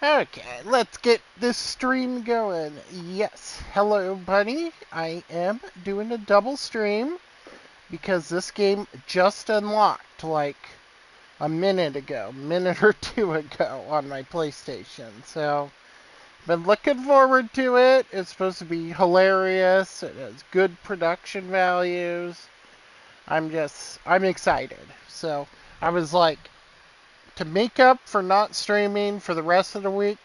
Okay, let's get this stream going. Yes, hello, Bunny. I am doing a double stream because this game just unlocked like a minute or two ago on my PlayStation. So, been looking forward to it. It's supposed to be hilarious. It has good production values. I'm excited. So, I was like, to make up for not streaming for the rest of the week,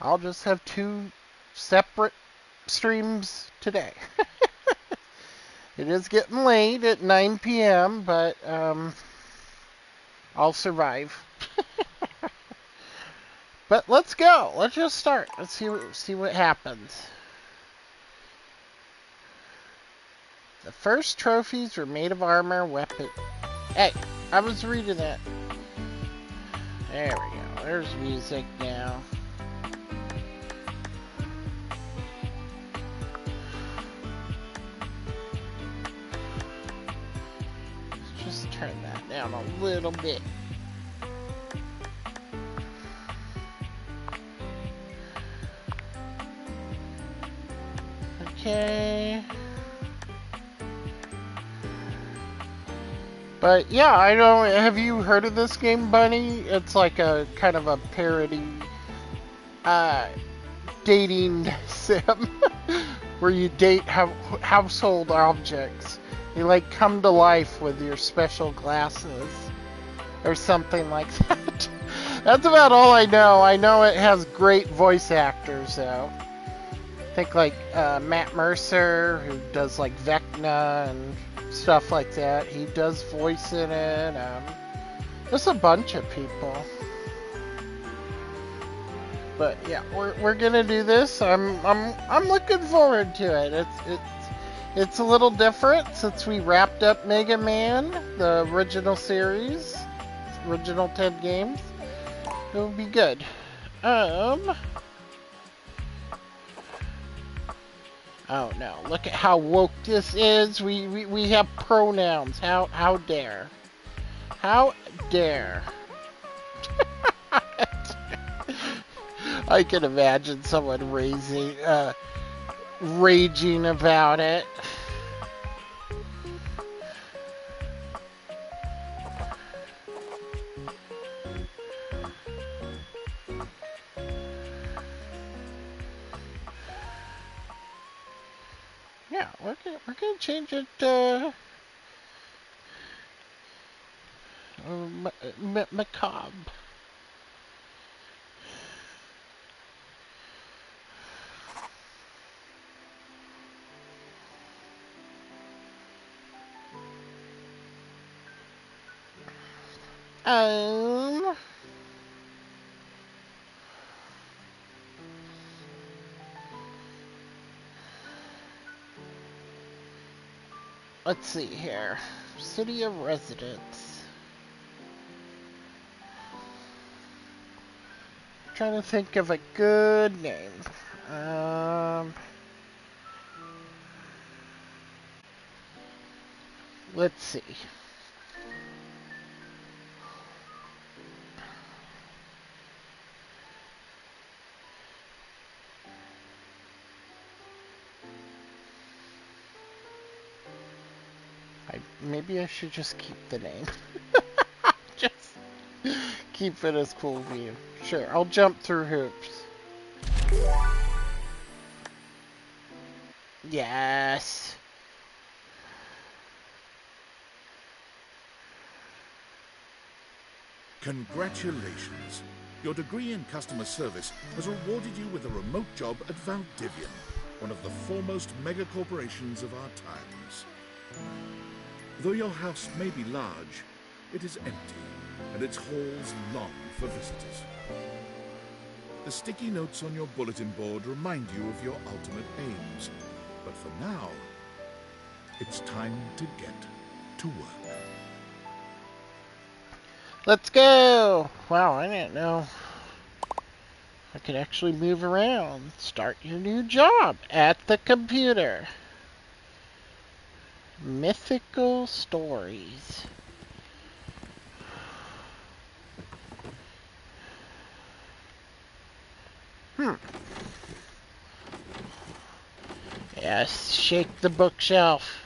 I'll just have two separate streams today. It is getting late at 9 p.m., but I'll survive. But let's go. Let's just start. Let's see what happens. The first trophies were made of armor, weapon. Hey, I was reading that. There we go. There's music now. Let's just turn that down a little bit. Okay. But yeah, I don't. Have you heard of this game, Bunny? It's like a kind of a parody, uh, dating sim where you date household objects. They like come to life with your special glasses or something like that. That's about all I know. I know it has great voice actors though. I think like Matt Mercer, who does like Vecna and stuff like that. He does voice in it. There's a bunch of people. But yeah, we're gonna do this. I'm looking forward to it. It's a little different since we wrapped up Mega Man, the original series, original 10 games. It'll be good. Oh no! Look at how woke this is. We have pronouns. How dare? How dare? I can imagine someone raging about it. Yeah, we're gonna change it. Macabre. Um. Let's see here. City of Residence. Trying to think of a good name. Let's see. Maybe I should just keep the name. Just keep it as cool view. Sure, I'll jump through hoops. Yes. Congratulations. Your degree in customer service has rewarded you with a remote job at Valdivian, one of the foremost megacorporations of our times. Though your house may be large, it is empty, and its halls long for visitors. The sticky notes on your bulletin board remind you of your ultimate aims. But for now, it's time to get to work. Let's go! Wow, I didn't know I could actually move around. Start your new job at the computer. Mythical stories. Yes, shake the bookshelf.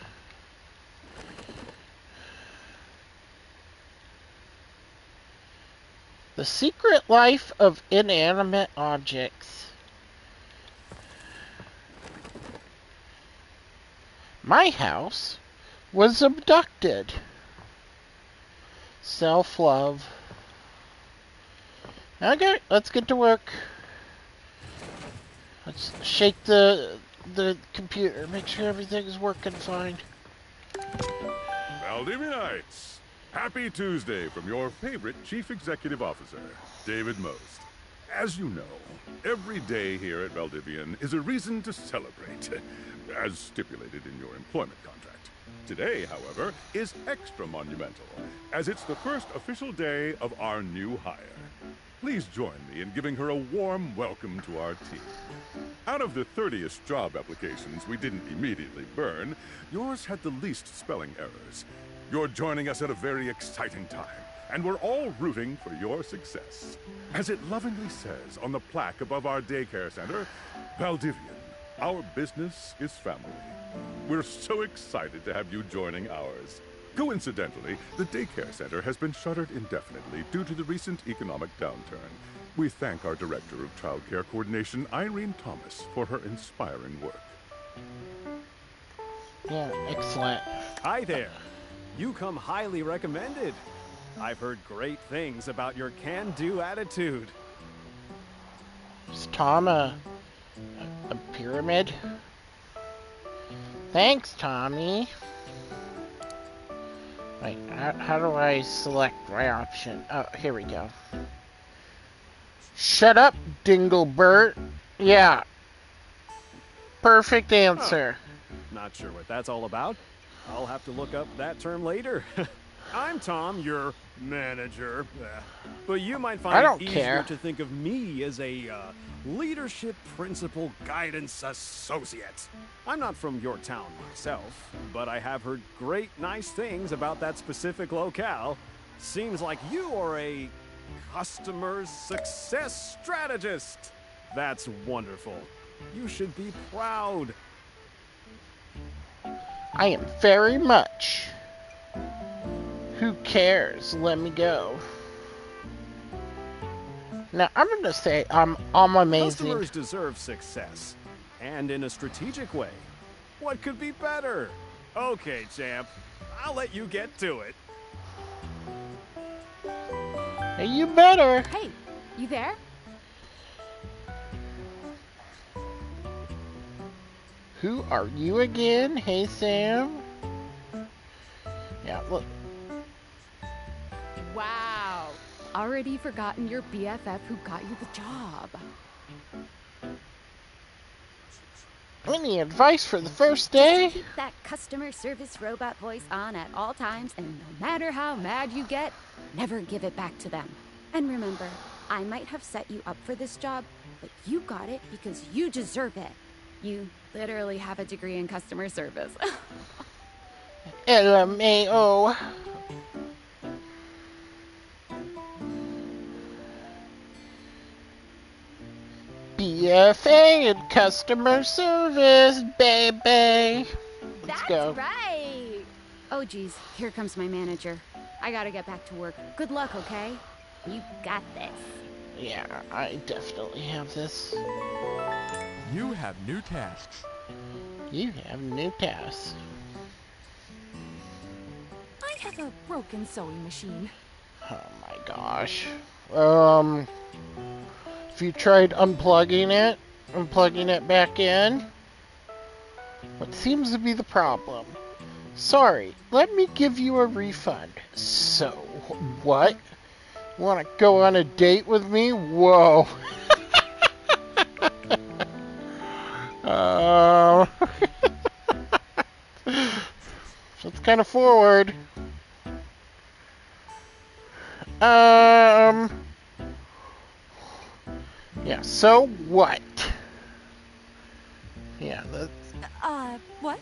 The Secret Life of Inanimate Objects. My house was abducted. Self-love. Okay, let's get to work. Let's shake the computer, make sure everything is working fine. Valdivianites, happy Tuesday from your favorite Chief Executive Officer, David Most. As you know, every day here at Valdivian is a reason to celebrate, as stipulated in your employment contract. Today, however, is extra monumental, as it's the first official day of our new hire. Please join me in giving her a warm welcome to our team. Out of the 30-ish job applications we didn't immediately burn, yours had the least spelling errors. You're joining us at a very exciting time, and we're all rooting for your success. As it lovingly says on the plaque above our daycare center, Valdivian, our business is family. We're so excited to have you joining ours. Coincidentally, the daycare center has been shuttered indefinitely due to the recent economic downturn. We thank our Director of Child Care Coordination, Irene Thomas, for her inspiring work. Yeah, excellent. Hi there. You come highly recommended. I've heard great things about your can-do attitude. Is Tom a pyramid? Thanks, Tommy. Wait, how do I select my option? Oh, here we go. Shut up, Dinglebert. Yeah. Perfect answer. Not sure what that's all about. I'll have to look up that term later. I'm Tom, your manager. But you might find it easier to think of me as a leadership principal guidance associate. I'm not from your town myself, but I have heard great nice things about that specific locale. Seems like you are a customer success strategist. That's wonderful. You should be proud. I am very much. Who cares? Let me go. Now, I'm going to say I'm amazing. Customers deserve success, and in a strategic way. What could be better? Okay, champ. I'll let you get to it. Hey, you better. Hey, you there? Who are you again? Hey, Sam. Yeah, look. Wow. Already forgotten your BFF who got you the job. Any advice for the first day? Keep that customer service robot voice on at all times, and no matter how mad you get, never give it back to them. And remember, I might have set you up for this job, but you got it because you deserve it. You literally have a degree in customer service. LMAO. BFA in customer service, baby. Let's go. That's right. Oh, geez. Here comes my manager. I gotta get back to work. Good luck, okay? You got this. Yeah, I definitely have this. You have new tasks. You have new tasks. I have a broken sewing machine. Oh my gosh. If you tried unplugging it back in, what seems to be the problem? Sorry, let me give you a refund. So, what? Want to go on a date with me? Whoa. So it's kind of forward. Yeah, so what? Yeah, What?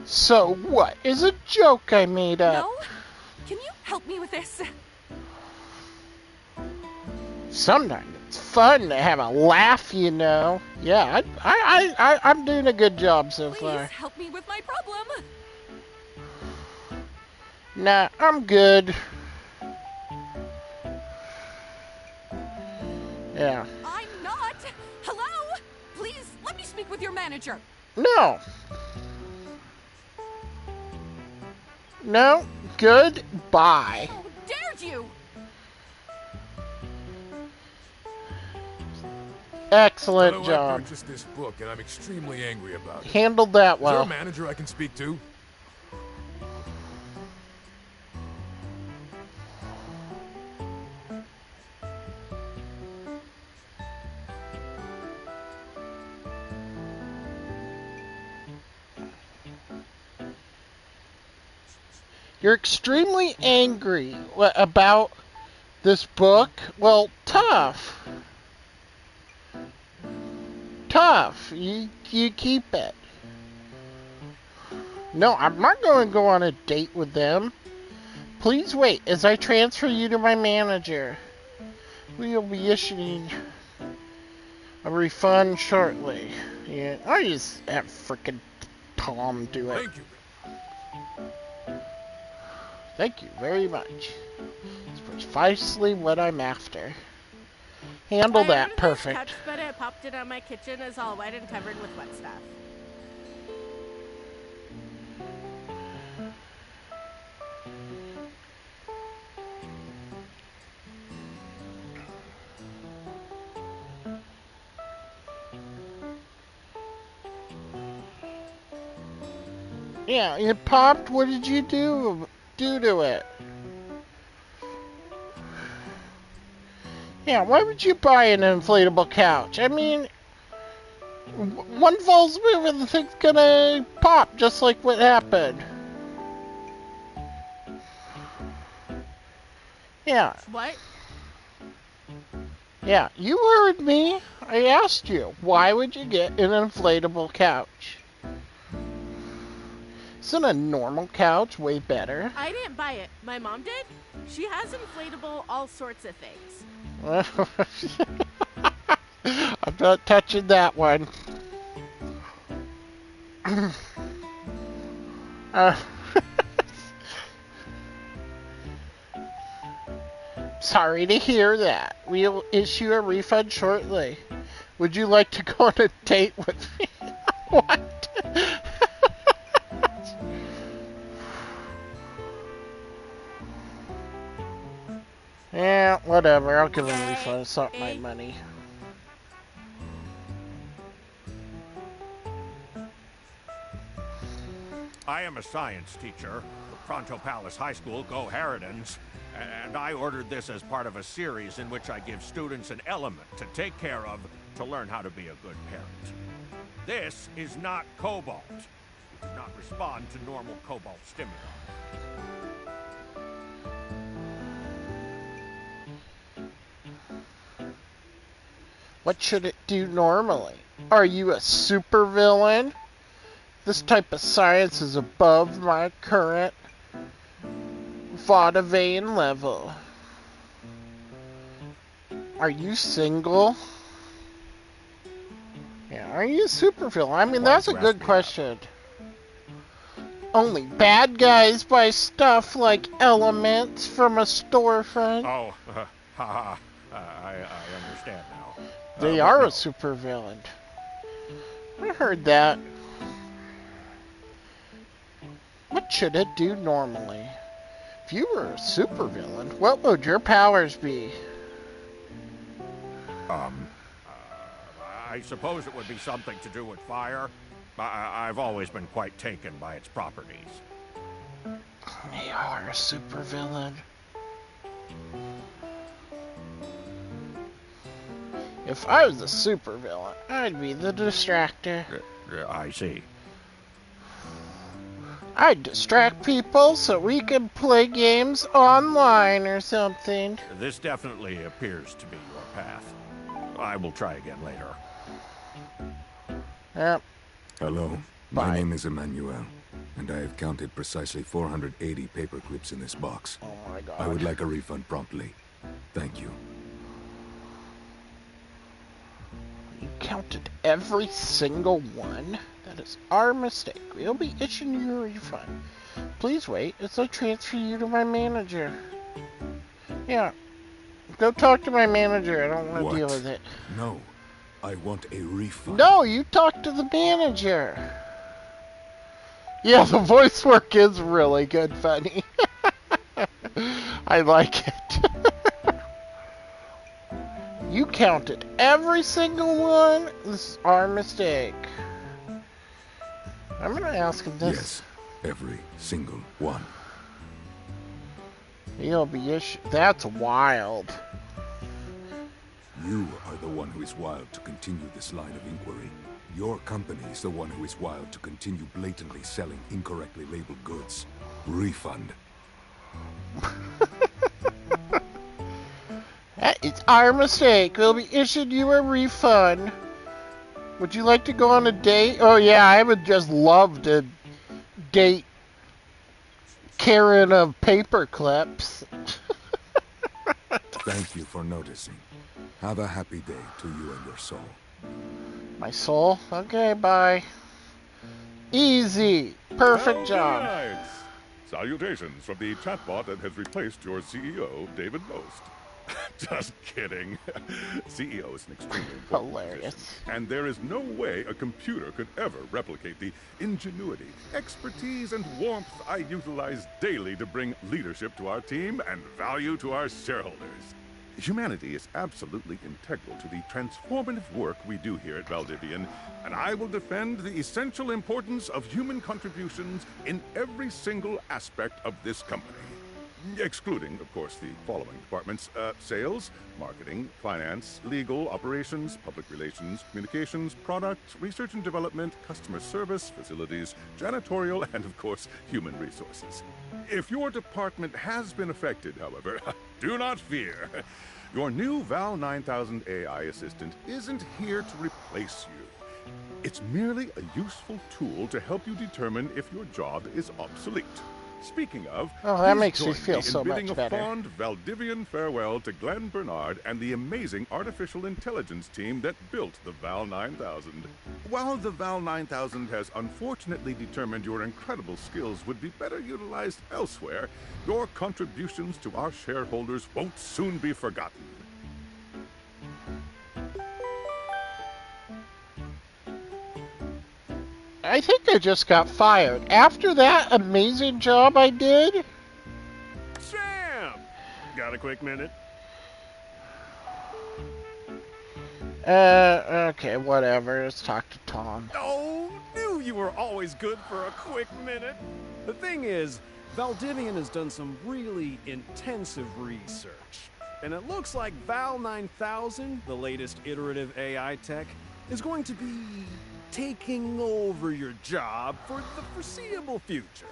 So what? Is a joke I made up. No? Can you help me with this? Sometimes it's fun to have a laugh, you know. Yeah, I'm doing a good job so far. Please help me with my problem. Nah, I'm good. Yeah. I'm not. Hello? Please, let me speak with your manager. No. No. Goodbye. How dared you? Excellent job. I purchased this book, and I'm extremely angry about it. Handled that well. Is there a manager I can speak to? You're extremely angry about this book? Well, tough. Tough. You keep it. No, I'm not going to go on a date with them. Please wait as I transfer you to my manager. We will be issuing a refund shortly. Yeah, I just have frickin' Tom do it. Thank you. Thank you very much. It's precisely what I'm after. Handle that perfect. Couch, but I popped it on my kitchen. It's all wet and covered with wet stuff. Yeah, it popped. What did you do to it? Yeah, why would you buy an inflatable couch? I mean, one false move and the thing's gonna pop, just like what happened. Yeah. What? Yeah, you heard me. I asked you, why would you get an inflatable couch? Isn't a normal couch way better? I didn't buy it. My mom did. She has inflatable all sorts of things. I'm not touching that one. Sorry to hear that. We'll issue a refund shortly. Would you like to go on a date with me? What? Yeah, whatever. I'll give him a refund. It's not my money. I am a science teacher for Pronto Palace High School, Go Harridans, and I ordered this as part of a series in which I give students an element to take care of to learn how to be a good parent. This is not cobalt. It does not respond to normal cobalt stimuli. What should it do normally? Are you a supervillain? This type of science is above my current Vodavane level. Are you single? Yeah, are you a supervillain? I mean, that's a good question. Only bad guys buy stuff like elements from a storefront. Oh, I understand now. They are a supervillain. I heard that. What should it do normally? If you were a supervillain, what would your powers be? I suppose it would be something to do with fire. I've always been quite taken by its properties. They are a supervillain. If I was a supervillain, I'd be the distractor. I see. I'd distract people so we could play games online or something. This definitely appears to be your path. I will try again later. Yep. Hello, Bye. my name is Emmanuel, and I have counted precisely 480 paper clips in this box. Oh my god. I would like a refund promptly. Thank you. counted every single one. That is our mistake. We'll be issuing you a refund. Please wait as I transfer you to my manager. Yeah. Go talk to my manager. I don't want to deal with it. No. I want a refund. No, you talk to the manager. Yeah, the voice work is really good, funny. I like it. You counted every single one. This is our mistake. I'm gonna ask him this. Yes, every single one. He'll be issued. That's wild. You are the one who is wild to continue this line of inquiry. Your company is the one who is wild to continue blatantly selling incorrectly labeled goods. Refund. It's our mistake. We'll be issued you a refund. Would you like to go on a date? Oh yeah, I would just love to date Karen of Paper Clips. Thank you for noticing. Have a happy day to you and your soul. My soul? Okay, bye. Easy. Perfect job. Right. Salutations from the chatbot that has replaced your CEO, David Most. Just kidding. CEO is an extremely important hilarious position, and there is no way a computer could ever replicate the ingenuity, expertise, and warmth I utilize daily to bring leadership to our team and value to our shareholders. Humanity is absolutely integral to the transformative work we do here at Valdivian, and I will defend the essential importance of human contributions in every single aspect of this company. Excluding, of course, the following departments: sales, marketing, finance, legal, operations, public relations, communications, product, research and development, customer service, facilities, janitorial, and, of course, human resources. If your department has been affected, however, do not fear. Your new Val 9000 AI assistant isn't here to replace you. It's merely a useful tool to help you determine if your job is obsolete. Speaking of, that makes me feel so much better. A fond Valdivian farewell to Glenn Bernard and the amazing artificial intelligence team that built the Val 9000. While the Val 9000 has unfortunately determined your incredible skills would be better utilized elsewhere, your contributions to our shareholders won't soon be forgotten. I think I just got fired. After that amazing job I did? Sam! Got a quick minute? Okay, whatever. Let's talk to Tom. Oh, knew you were always good for a quick minute. The thing is, Valdivian has done some really intensive research. And it looks like Val 9000, the latest iterative AI tech, is going to be taking over your job for the foreseeable future.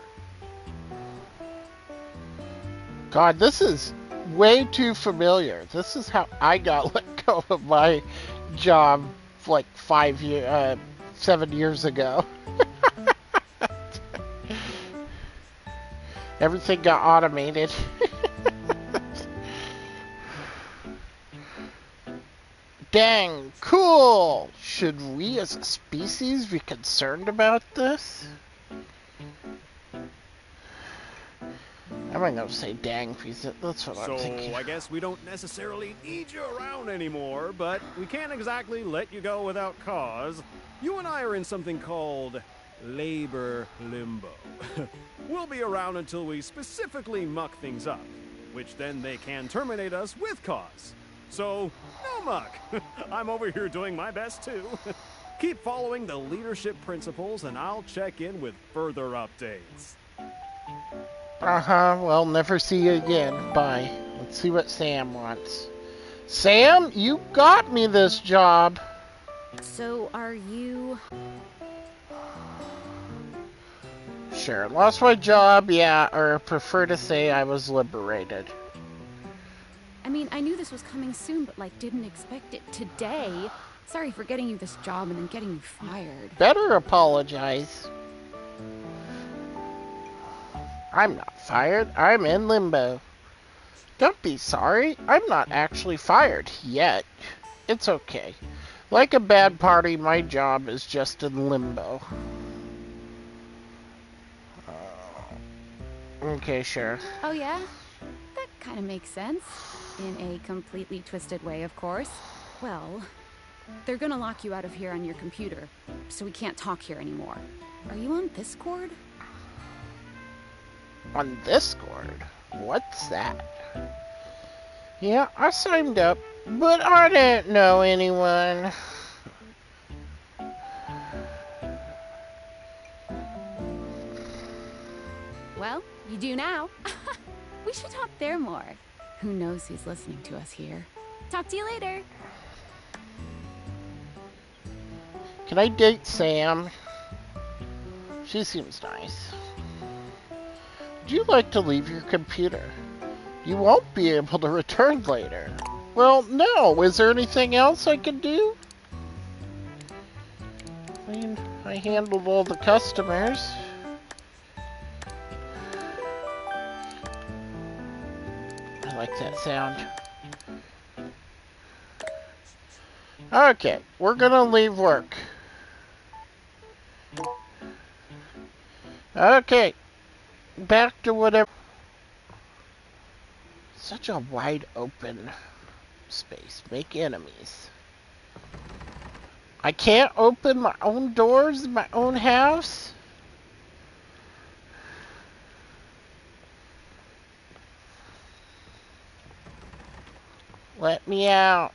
God, this is way too familiar. This is how I got let go of my job like 7 years ago. Everything got automated. Dang, cool! Should we as a species be concerned about this? I might not say dang, because that's what I'm thinking. So I guess we don't necessarily need you around anymore, but we can't exactly let you go without cause. You and I are in something called labor limbo. We'll be around until we specifically muck things up, which then they can terminate us with cause. So, no muck. I'm over here doing my best too. Keep following the leadership principles and I'll check in with further updates. Well, never see you again. Bye. Let's see what Sam wants. Sam, you got me this job. So, are you... Sure, lost my job, yeah, or prefer to say I was liberated. I mean, I knew this was coming soon, but, didn't expect it today. Sorry for getting you this job and then getting you fired. Better apologize. I'm not fired. I'm in limbo. Don't be sorry. I'm not actually fired yet. It's okay. Like a bad party, my job is just in limbo. Okay, sure. Oh yeah? That kind of makes sense. In a completely twisted way, of course. Well, they're gonna lock you out of here on your computer, so we can't talk here anymore. Are you on Discord? On Discord? What's that? Yeah, I signed up, but I didn't know anyone. Well, you do now. We should talk there more. Who knows who's listening to us here. Talk to you later. Can I date Sam? She seems nice. Would you like to leave your computer? You won't be able to return later. Well, no. Is there anything else I can do? I mean, I handled all the customers. I like that sound. Okay, we're gonna leave work. Okay, back to whatever. Such a wide open space. Make enemies. I can't open my own doors in my own house? Let me out.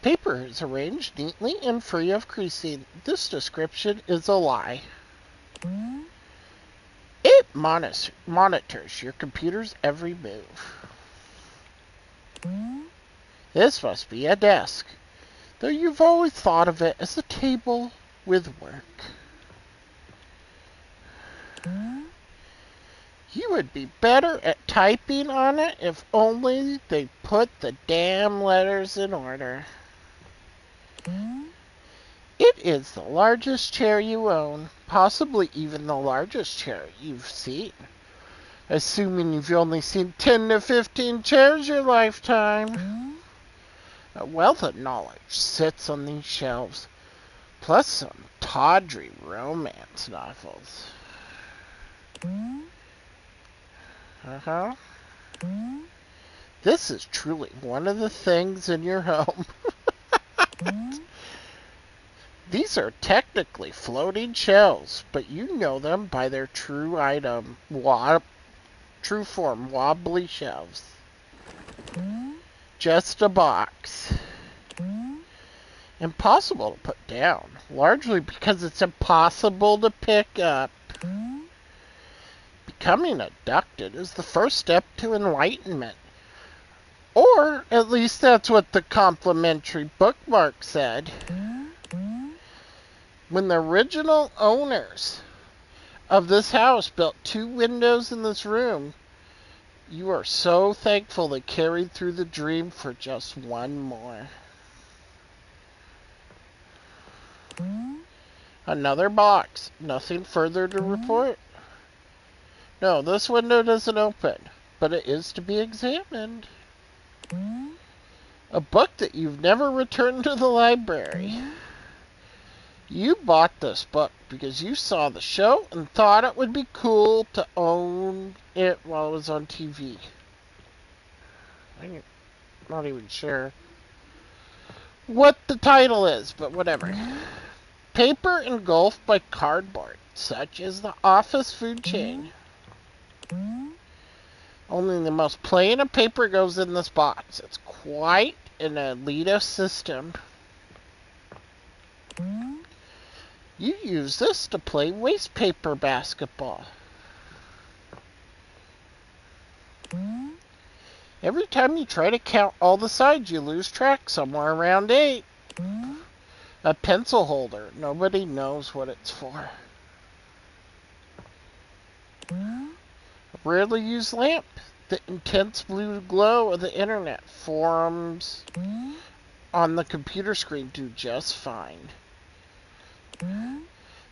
Paper is arranged neatly and free of creasing. This description is a lie. It monitors your computer's every move. This must be a desk, though you've always thought of it as a table with work. You would be better at typing on it if only they put the damn letters in order. It is the largest chair you own, possibly even the largest chair you've seen. Assuming you've only seen 10 to 15 chairs your lifetime. A wealth of knowledge sits on these shelves, plus some tawdry romance novels. This is truly one of the things in your home. These are technically floating shelves, but you know them by their true form, wobbly shelves. Just a box. Impossible to put down, largely because it's impossible to pick up. Becoming abducted is the first step to enlightenment. Or, at least that's what the complimentary bookmark said. When the original owners of this house built 2 windows in this room, you are so thankful they carried through the dream for just one more. Another box. Nothing further to report. No, this window doesn't open, but it is to be examined. A book that you've never returned to the library. You bought this book because you saw the show and thought it would be cool to own it while it was on TV. I'm not even sure what the title is, but whatever. Paper engulfed by cardboard, such as the office food chain. Only the most plain of paper goes in this box. It's quite an elitist system. You use this to play waste paper basketball. Every time you try to count all the sides, you lose track somewhere around 8. A pencil holder. Nobody knows what it's for. A rarely used lamp. The intense blue glow of the internet forums on the computer screen do just fine.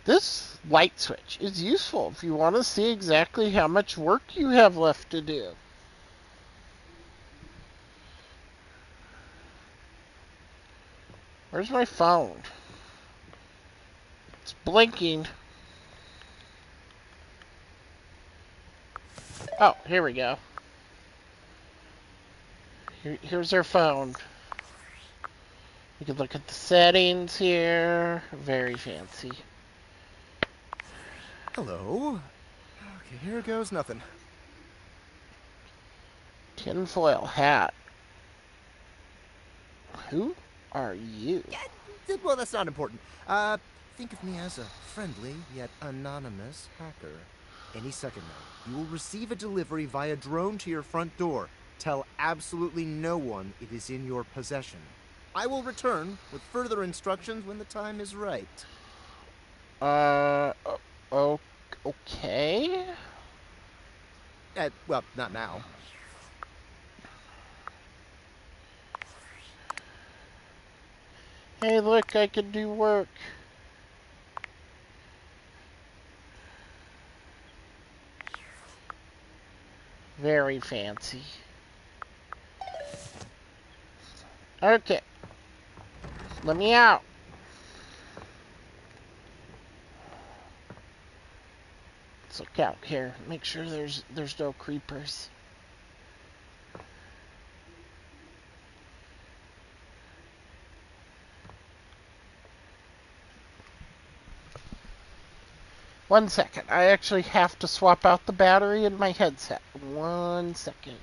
This light switch is useful if you want to see exactly how much work you have left to do. Where's my phone? It's blinking. Oh, here we go. Here's our phone. You can look at the settings here. Very fancy. Hello. Okay, here goes nothing. Tinfoil hat. Who are you? Yeah, well, that's not important. Think of me as a friendly yet anonymous hacker. Any second now, you will receive a delivery via drone to your front door. Tell absolutely no one it is in your possession. I will return with further instructions when the time is right. Okay. Well, not now. Hey, look, I can do work. Very fancy. Okay. Let me out. Let's look out here. Make sure there's no creepers. One second. I actually have to swap out the battery in my headset. 1 second.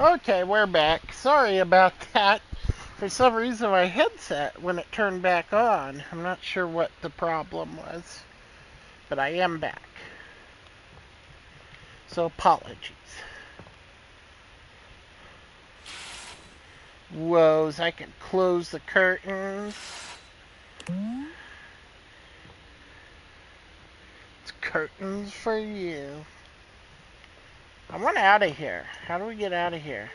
Okay, we're back. Sorry about that. For some reason, my headset, when it turned back on, I'm not sure what the problem was. But I am back. So apologies. Woes, I can close the curtains. It's curtains for you. I want out of here. How do we get out of here?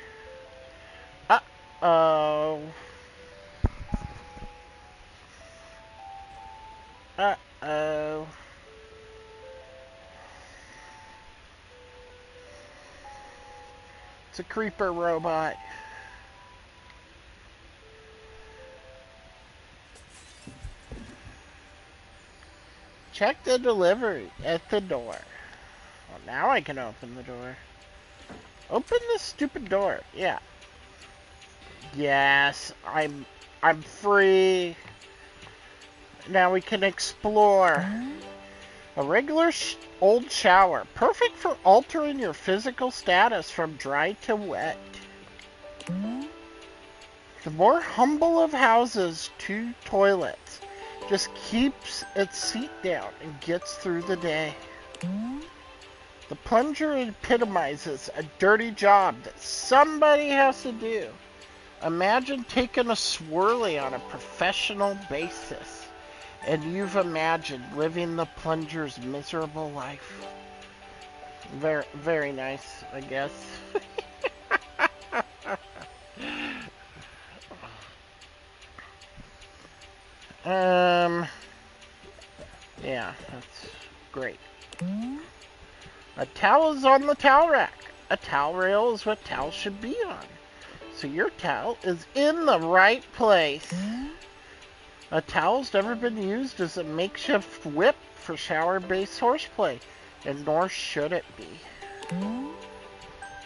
Uh-oh. Uh-oh. It's a creeper robot. Check the delivery at the door. Well, now I can open the door. Open this stupid door. Yeah. Yes, I'm free. Now we can explore. A regular old shower, perfect for altering your physical status from dry to wet. The more humble of houses, 2 toilets. Just keeps its seat down and gets through the day. The plunger epitomizes a dirty job that somebody has to do. Imagine taking a swirly on a professional basis, and you've imagined living the plunger's miserable life. Very, very nice, I guess. Yeah, that's great. A towel is on the towel rack. A towel rail is what towels should be on. So your towel is in the right place. A towel's never been used as a makeshift whip for shower-based horseplay, and nor should it be.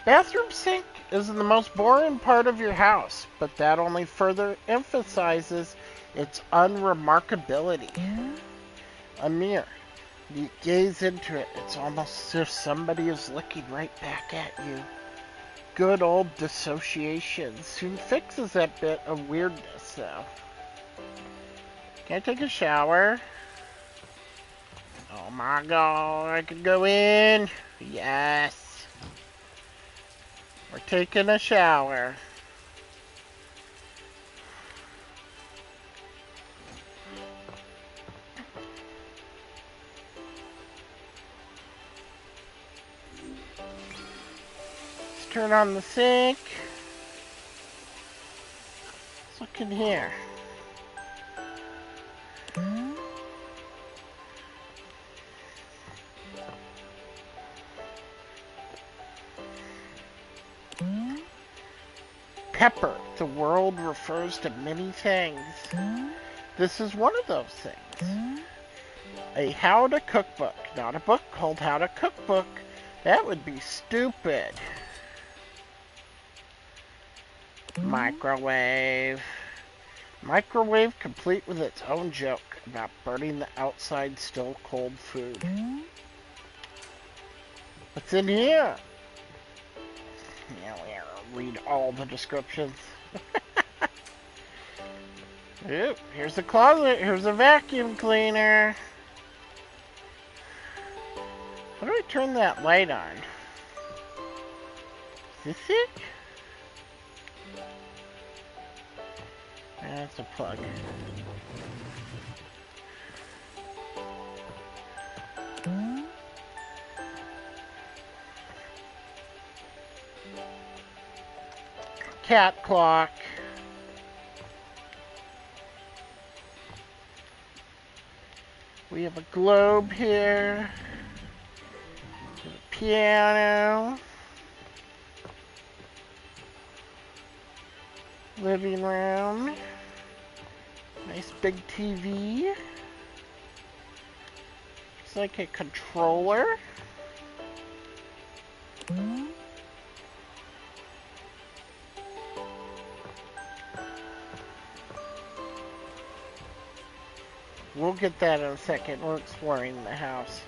Bathroom sink is the most boring part of your house, but that only further emphasizes its unremarkability. A mirror. You gaze into it, it's almost as if somebody is looking right back at you. Good old dissociation soon fixes that bit of weirdness, though. Can I take a shower? Oh my god, I can go in. Yes. We're taking a shower. Let's turn on the sink. Let's look in here. Pepper. The world refers to many things. This is one of those things. A how to cookbook. Not a book called How to Cookbook. That would be stupid. Microwave. Microwave complete with its own joke about burning the outside still cold food. What's in here? Yeah, we read all the descriptions. Oop, here's the closet. Here's a vacuum cleaner. How do I turn that light on? Is this it? That's a plug. Cat clock. We have a globe here. A piano. Living room. Nice big TV. Looks like a controller. We'll get that in a second. We're exploring the house.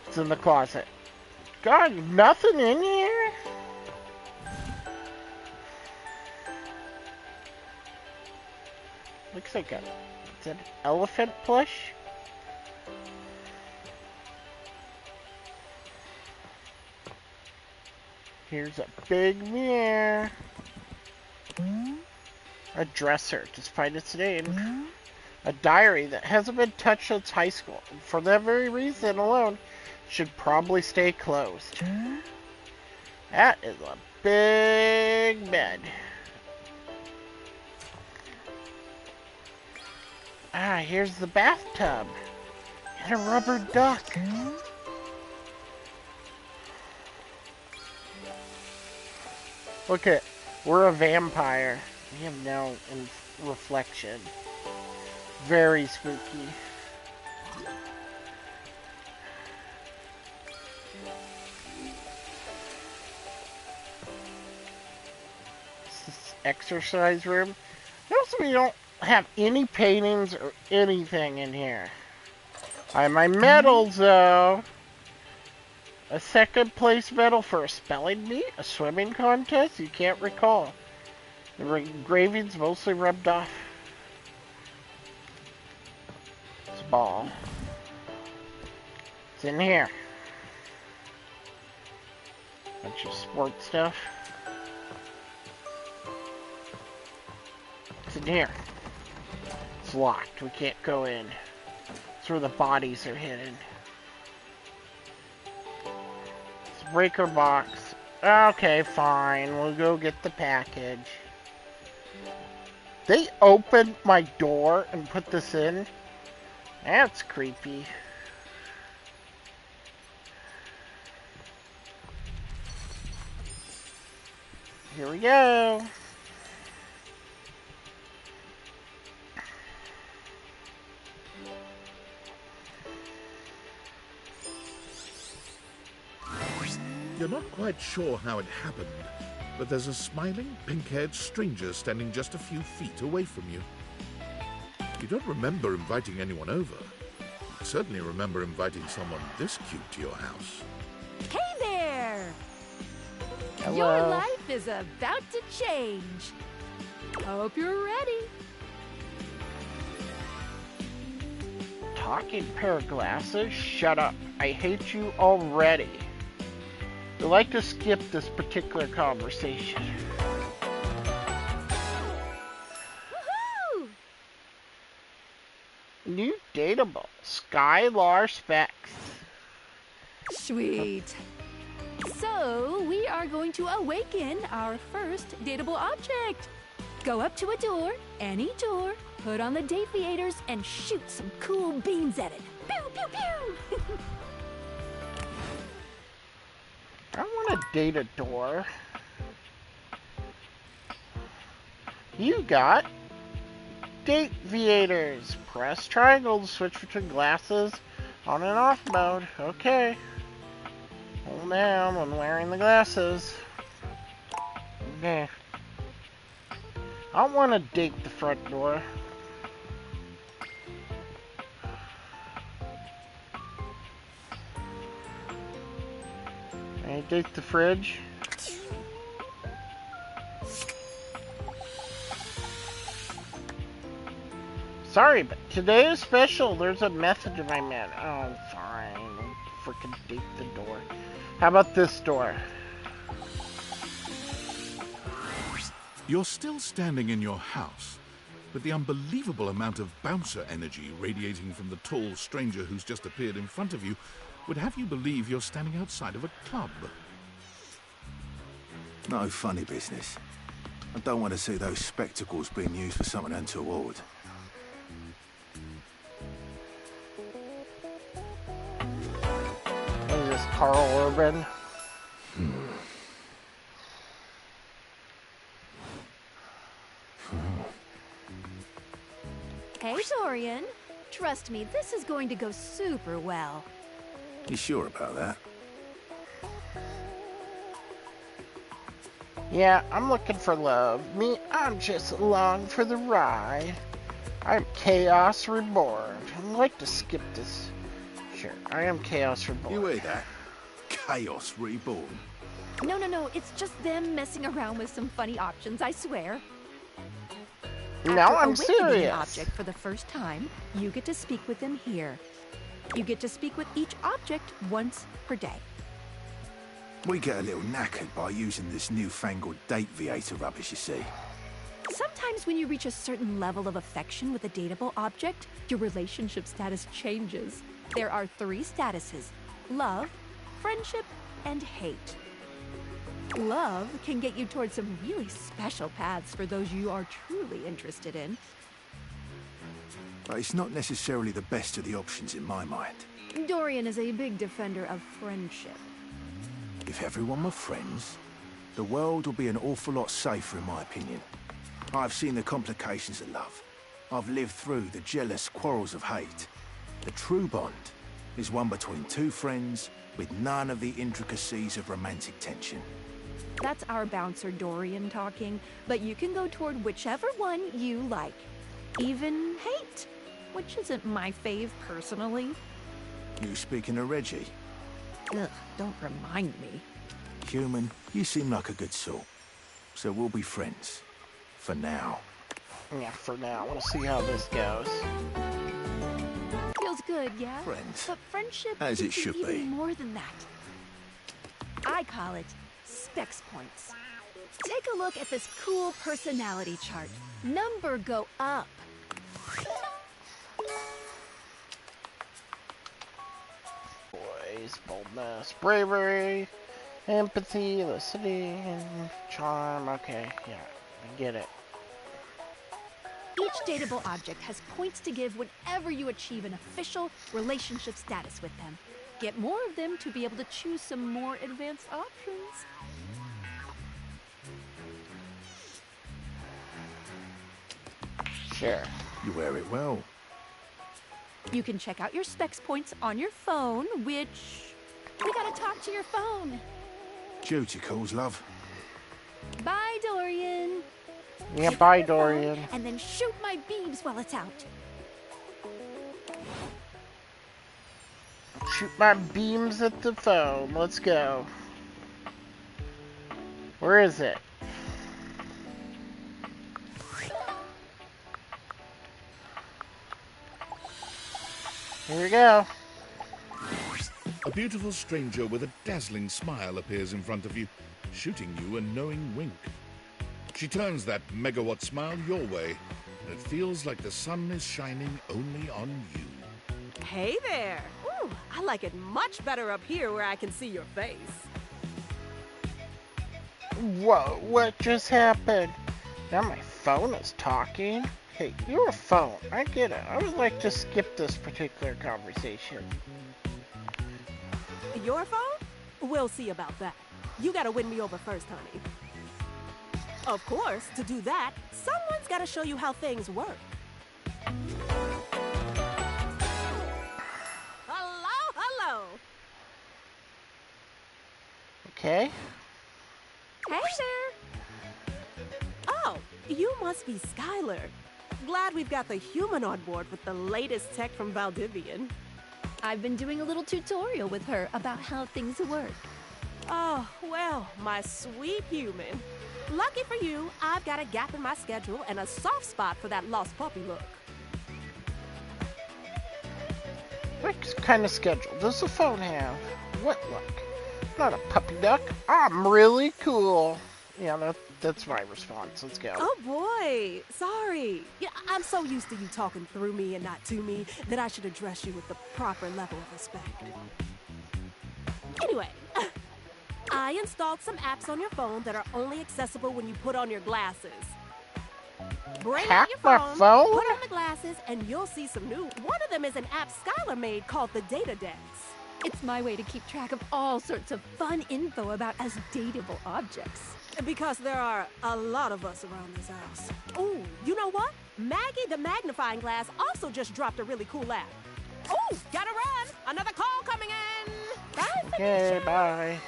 It's in the closet. God, nothing in here? Looks like it's an elephant plush. Here's a big mirror. A dresser, despite its name. A diary that hasn't been touched since high school. And for that very reason alone, should probably stay closed. That is a big bed. Ah, here's the bathtub. And a rubber duck. Okay, we're a vampire. We have no reflection. Very spooky. This exercise room. Notice we don't have any paintings or anything in here. I have my medals though. A second place medal for a spelling bee, a swimming contest, you can't recall. The engraving's mostly rubbed off. It's a ball. It's in here. Bunch of sports stuff. It's in here. It's locked, we can't go in. It's where the bodies are hidden. Breaker box. Okay, fine. We'll go get the package. They opened my door and put this in? That's creepy. Here we go. You're not quite sure how it happened, but there's a smiling, pink-haired stranger standing just a few feet away from you. You don't remember inviting anyone over. You certainly remember inviting someone this cute to your house. Hey there! Hello. Your life is about to change. Hope you're ready. Talking pair of glasses? Shut up. I hate you already. I like to skip this particular conversation. Woohoo! New dateable, Skylar Specs. Sweet. So, we are going to awaken our first dateable object. Go up to a door, any door, put on the Dateviators, and shoot some cool beams at it. Pew, pew, pew! I don't want to date a door. You got Dateviators. Press triangle to switch between glasses on and off mode. Okay. Hold down when wearing the glasses. Okay. I don't want to date the front door. I date the fridge. Sorry, but today is special. There's a message in my man. Oh, fine. Freaking date the door. How about this door? You're still standing in your house, but the unbelievable amount of bouncer energy radiating from the tall stranger who's just appeared in front of you would have you believe you're standing outside of a club. No funny business. I don't want to see those spectacles being used for something untoward. What is this, Carl Urban? Hey, Dorian. Trust me, this is going to go super well. You sure about that? Yeah, I'm looking for love. Me, I'm just along for the ride. I'm Chaos Reborn. I'd like to skip this. Sure, I am Chaos Reborn. You hear that? Chaos Reborn. No, it's just them messing around with some funny options, I swear. No, I'm awakening serious. an object for the first time, you get to speak with them here. You get to speak with each object once per day. We get a little knackered by using this newfangled date-viator rubbish, you see. Sometimes when you reach a certain level of affection with a dateable object, your relationship status changes. There are 3 statuses: love, friendship, and hate. Love can get you towards some really special paths for those you are truly interested in. But it's not necessarily the best of the options in my mind. Dorian is a big defender of friendship. If everyone were friends, the world would be an awful lot safer, in my opinion. I've seen the complications of love. I've lived through the jealous quarrels of hate. The true bond is one between 2 friends with none of the intricacies of romantic tension. That's our bouncer Dorian talking, but you can go toward whichever one you like. Even hate, which isn't my fave personally. You speaking to Reggie? Ugh, don't remind me. Human, you seem like a good sort. So we'll be friends. For now. Yeah, for now. We'll see how this goes. Feels good, yeah? Friends. But friendship As it is should even be. more than that. I call it specs points. Take a look at this cool personality chart. Number go up. Boys, boldness, bravery, empathy, listening, charm. Okay, yeah, I get it. Each dateable object has points to give whenever you achieve an official relationship status with them. Get more of them to be able to choose some more advanced options. Sure. You wear it well. You can check out your specs points on your phone, which... We gotta talk to your phone. Duty calls, love. Bye, Dorian. Yeah, bye, Dorian. And then shoot my beams while it's out. Shoot my beams at the phone. Let's go. Where is it? Here we go. A beautiful stranger with a dazzling smile appears in front of you, shooting you a knowing wink. She turns that megawatt smile your way, and it feels like the sun is shining only on you. Hey there! Ooh, I like it much better up here where I can see your face. Whoa, what just happened? Now my phone is talking? Hey, you're a phone. I get it. I would like to skip this particular conversation. Your phone? We'll see about that. You gotta win me over first, honey. Of course, to do that, someone's gotta show you how things work. Hello, hello. Okay. Hey there. Oh, you must be Skylar. Glad we've got the human on board with the latest tech from Valdivian. I've been doing a little tutorial with her about how things work. Oh, well, my sweet human. Lucky for you, I've got a gap in my schedule and a soft spot for that lost puppy look. What kind of schedule does the phone have? What look? Not a puppy duck. I'm really cool. Yeah, that's my response. Let's go. Oh boy, sorry. Yeah, I'm so used to you talking through me and not to me that I should address you with the proper level of respect. Anyway, I installed some apps on your phone that are only accessible when you put on your glasses. Bring out your phone, put on the glasses, and you'll see some new. One of them is an app Skylar made called the Data Dex. It's my way to keep track of all sorts of fun info about us dateable objects. Because there are a lot of us around this house. Ooh, you know what? Maggie the Magnifying Glass also just dropped a really cool app. Ooh, gotta run! Another call coming in! Bye, Okay, bye.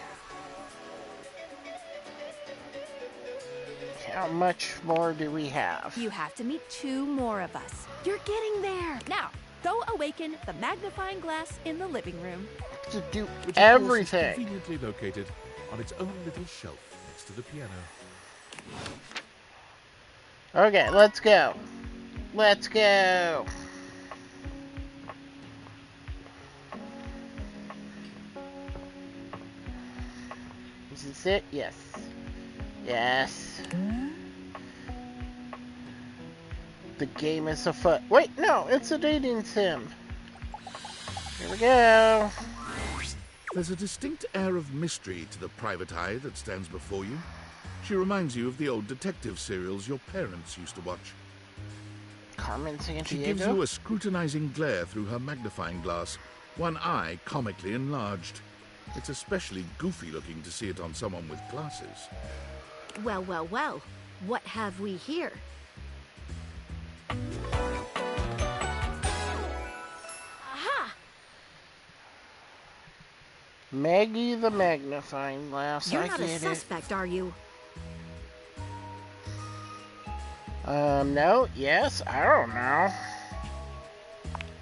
How much more do we have? You have to meet 2 more of us. You're getting there. Now, go awaken the magnifying glass in the living room. To do Which, everything. Of course, is conveniently located on its own little shelf next to the piano. Okay, let's go. Let's go. Is this it? Yes. Yes. The game is afoot. Wait, no, it's a dating sim. Here we go. There's a distinct air of mystery to the private eye that stands before you. She reminds you of the old detective serials your parents used to watch. Carmen Sandiego? She gives you a scrutinizing glare through her magnifying glass, one eye comically enlarged. It's especially goofy looking to see it on someone with glasses. Well, well, well. What have we here? Aha! Maggie the magnifying glass. You're not a suspect, are you? No, yes, I don't know.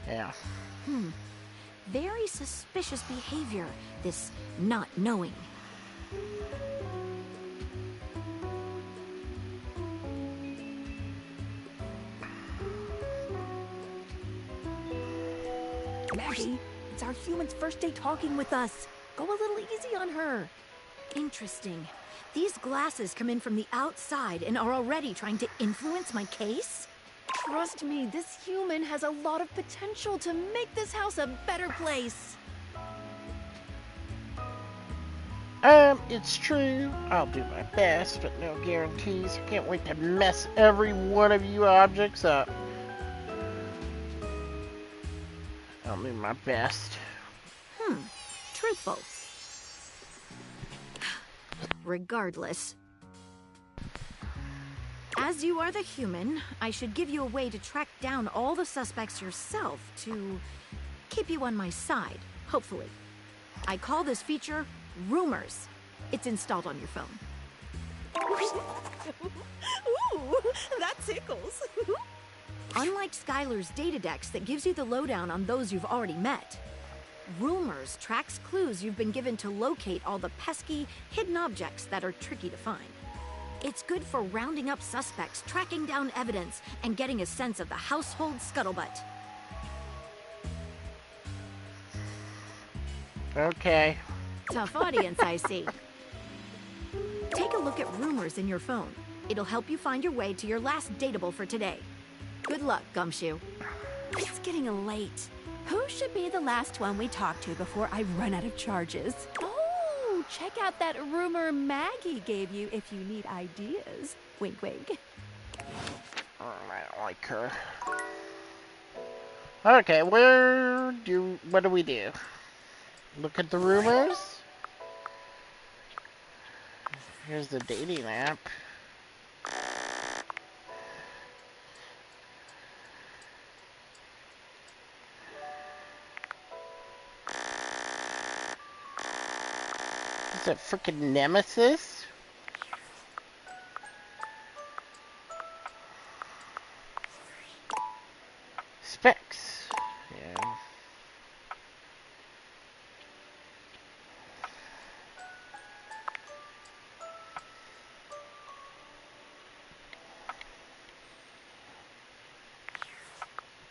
Yeah. Very suspicious behavior, this not knowing. Maggie, it's our human's first day talking with us. Go a little easy on her. Interesting. These glasses come in from the outside and are already trying to influence my case? Trust me, this human has a lot of potential to make this house a better place. It's true. I'll do my best, but no guarantees. I can't wait to mess every one of you objects up. I'll do my best. Truthful. Regardless. As you are the human, I should give you a way to track down all the suspects yourself to keep you on my side, hopefully. I call this feature Rumors. It's installed on your phone. Ooh, that tickles. Unlike Skylar's Datadex that gives you the lowdown on those you've already met, Rumors tracks clues you've been given to locate all the pesky, hidden objects that are tricky to find. It's good for rounding up suspects, tracking down evidence, and getting a sense of the household scuttlebutt. Okay. Tough audience, I see. Take a look at Rumors in your phone. It'll help you find your way to your last dateable for today. Good luck, Gumshoe. It's getting late. Who should be the last one we talk to before I run out of charges? Oh, check out that rumor Maggie gave you if you need ideas. Wink, wink. I don't like her. Okay, what do we do? Look at the rumors? Here's the dating app. Is that frickin' Nemesis? Specs. Yeah.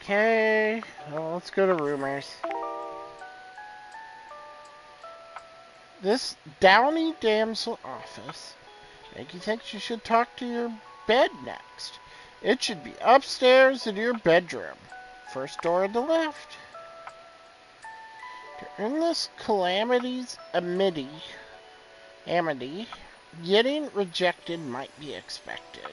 Okay, well, let's go to Rumors. This downy damsel office. Maggie thinks you should talk to your bed next. It should be upstairs in your bedroom. First door on the left. During this calamity's amity, getting rejected might be expected.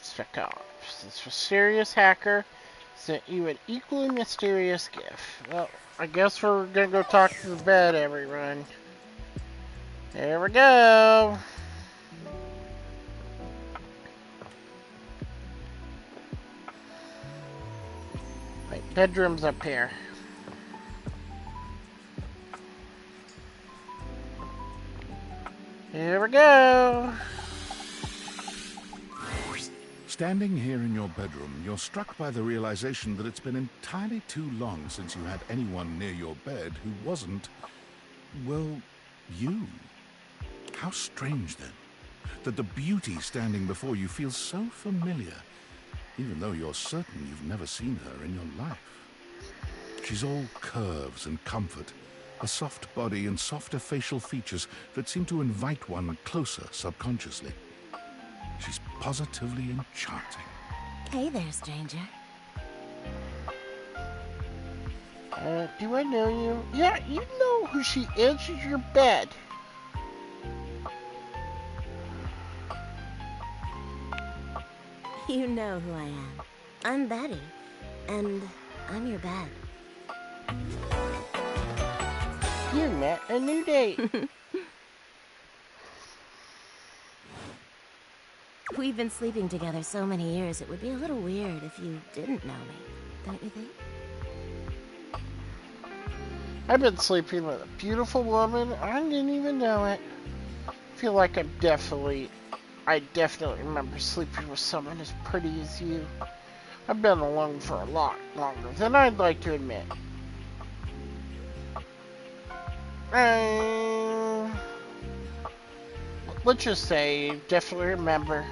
Spec Ops. This mysterious hacker sent you an equally mysterious gift. Well, I guess we're gonna go talk to the bed, everyone. There we go. My bedroom's up here. Here we go. Standing here in your bedroom, you're struck by the realization that it's been entirely too long since you had anyone near your bed who wasn't, well, you. How strange, then. that the beauty standing before you feels so familiar, even though you're certain you've never seen her in your life. She's all curves and comfort, a soft body and softer facial features that seem to invite one closer subconsciously. She's positively enchanting. Hey there, stranger. Do I know you? Yeah, you know who she is. She's your bed. You know who I am. I'm Betty, and I'm your bed. You met a new date. We've been sleeping together so many years, it would be a little weird if you didn't know me, don't you think? I've been sleeping with a beautiful woman. I didn't even know it. I feel like I definitely remember sleeping with someone as pretty as you. I've been alone for a lot longer than I'd like to admit. Let's just say, definitely remember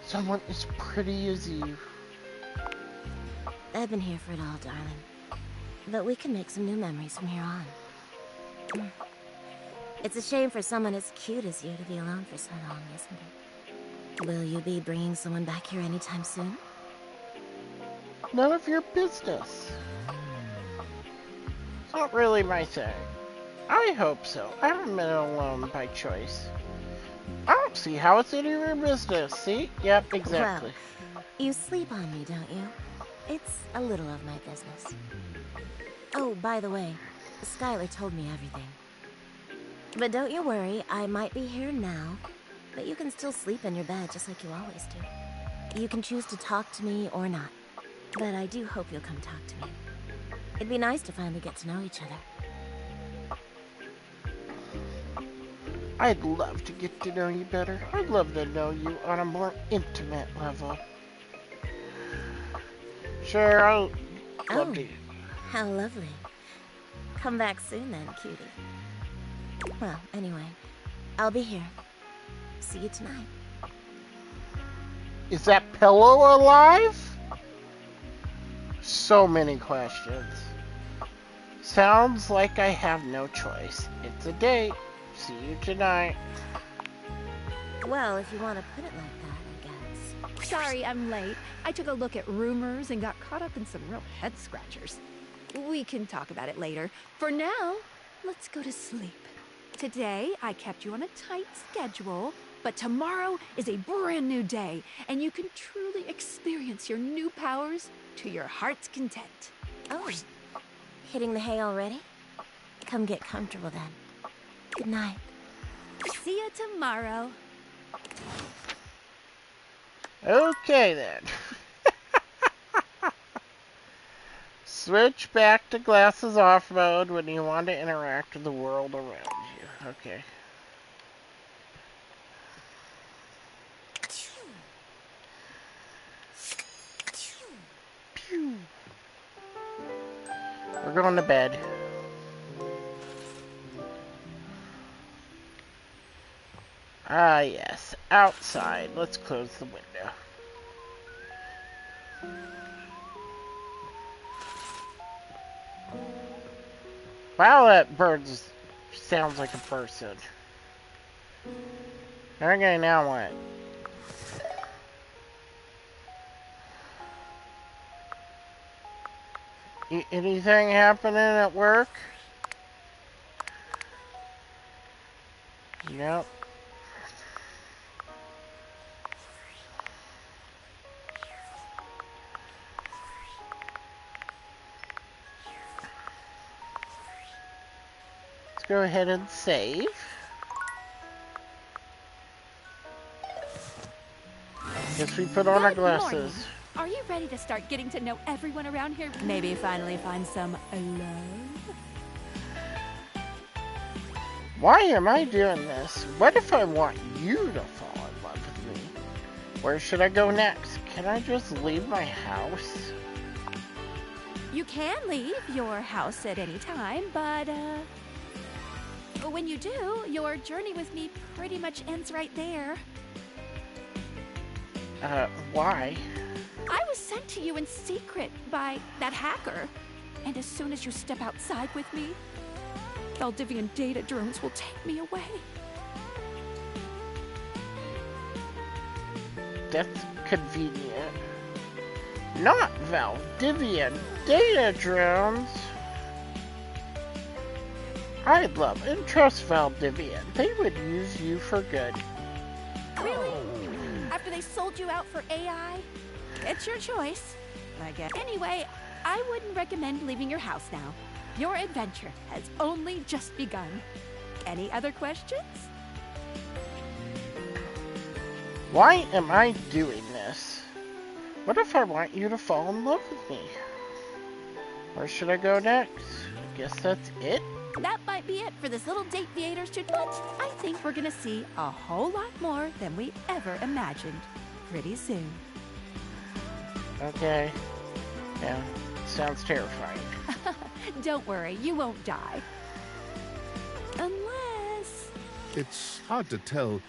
someone as pretty as you. I've been here for it all, darling. But we can make some new memories from here on. It's a shame for someone as cute as you to be alone for so long, isn't it? Will you be bringing someone back here anytime soon? None of your business. It's not really my thing. I hope so. I haven't been alone by choice. I don't see how it's any of your business. See? Yep, exactly. Well, you sleep on me, don't you? It's a little of my business. Oh, by the way, Skylar told me everything. But don't you worry, I might be here now, but you can still sleep in your bed just like you always do. You can choose to talk to me or not, but I do hope you'll come talk to me. It'd be nice to finally get to know each other. I'd love to get to know you better. I'd love to know you on a more intimate level. Sure, I'll love to. How lovely. Come back soon then, cutie. Well, anyway, I'll be here. See you tonight. Is that pillow alive? So many questions. Sounds like I have no choice. It's a date. See you tonight. Well, if you want to put it like that, I guess. Sorry, I'm late. I took a look at rumors and got caught up in some real head scratchers. We can talk about it later. For now, let's go to sleep. Today, I kept you on a tight schedule, but tomorrow is a brand new day, and you can truly experience your new powers to your heart's content. Oh, hitting the hay already? Come get comfortable then. Good night. See you tomorrow. Okay then. Switch back to glasses off mode when you want to interact with the world around you. Okay. Pew. We're going to bed. Ah, yes. Outside. Let's close the window. Wow, that bird sounds like a person. Okay, now what? Anything happening at work? Yep. Go ahead and save. Guess we put on our glasses. Morning. Are you ready to start getting to know everyone around here? Maybe finally find some love? Why am I doing this? What if I want you to fall in love with me? Where should I go next? Can I just leave my house? You can leave your house at any time, but when you do, your journey with me pretty much ends right there. Why? I was sent to you in secret by that hacker. And as soon as you step outside with me, Valdivian data drones will take me away. That's convenient. Not Valdivian data drones. I love and trust Valdivian. They would use you for good. Really? After they sold you out for AI? It's your choice, I guess. Anyway, I wouldn't recommend leaving your house now. Your adventure has only just begun. Any other questions? Why am I doing this? What if I want you to fall in love with me? Where should I go next? I guess that's it? That might be it for this little date theaters shoot, but I think we're gonna see a whole lot more than we ever imagined pretty soon. Okay. Yeah, sounds terrifying. Don't worry, you won't die. Unless... It's hard to tell,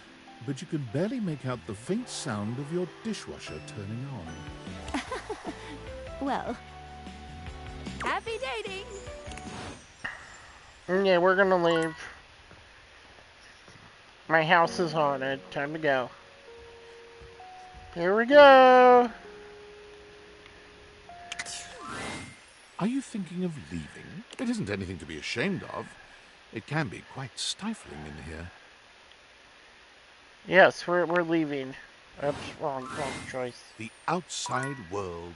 but you can barely make out the faint sound of your dishwasher turning on. Well, happy dating! Yeah, we're gonna leave. My house is haunted. Time to go. Here we go! Are you thinking of leaving? It isn't anything to be ashamed of. It can be quite stifling in here. Yes, we're leaving. Oops, wrong choice. The outside world.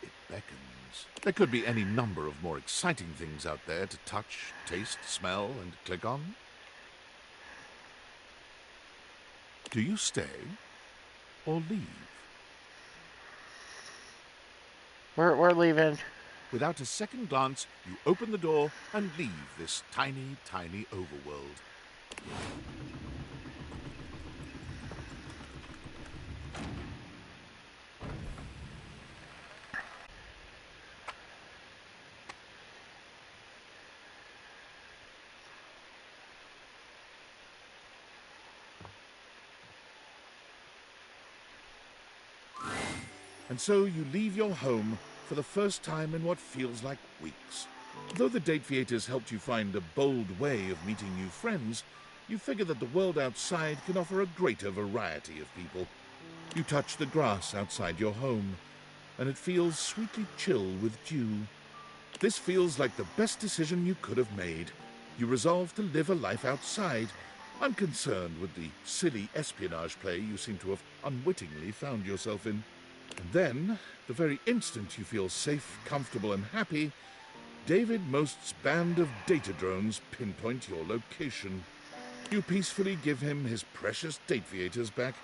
It beckons. There could be any number of more exciting things out there to touch, taste, smell, and click on. Do you stay or leave? We're leaving. Without a second glance, you open the door and leave this tiny, tiny overworld. And so you leave your home for the first time in what feels like weeks. Though the Date Theaters helped you find a bold way of meeting new friends, you figure that the world outside can offer a greater variety of people. You touch the grass outside your home, and it feels sweetly chill with dew. This feels like the best decision you could have made. You resolve to live a life outside, unconcerned with the silly espionage play you seem to have unwittingly found yourself in. And then, the very instant you feel safe, comfortable, and happy, David Most's band of data drones pinpoint your location. You peacefully give him his precious Date Theaters back,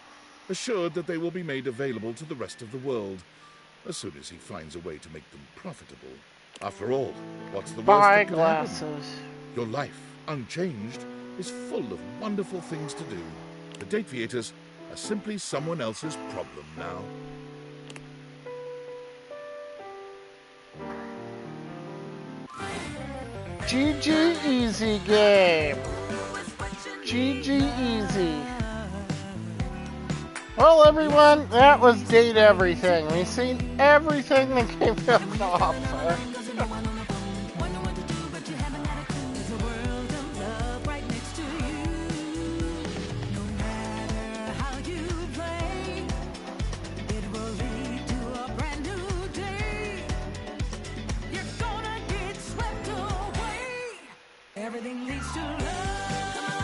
assured that they will be made available to the rest of the world, as soon as he finds a way to make them profitable. After all, what's the worst that could happen? Your life, unchanged, is full of wonderful things to do. The Date Theaters are simply someone else's problem now. GG easy game. GG easy. Well, everyone, that was Date Everything. We've seen everything the game has to offer.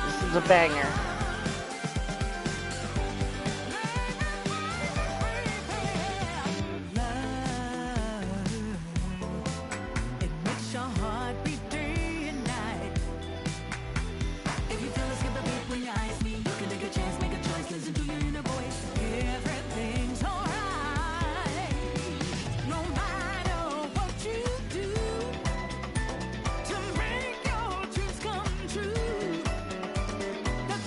This is a banger. The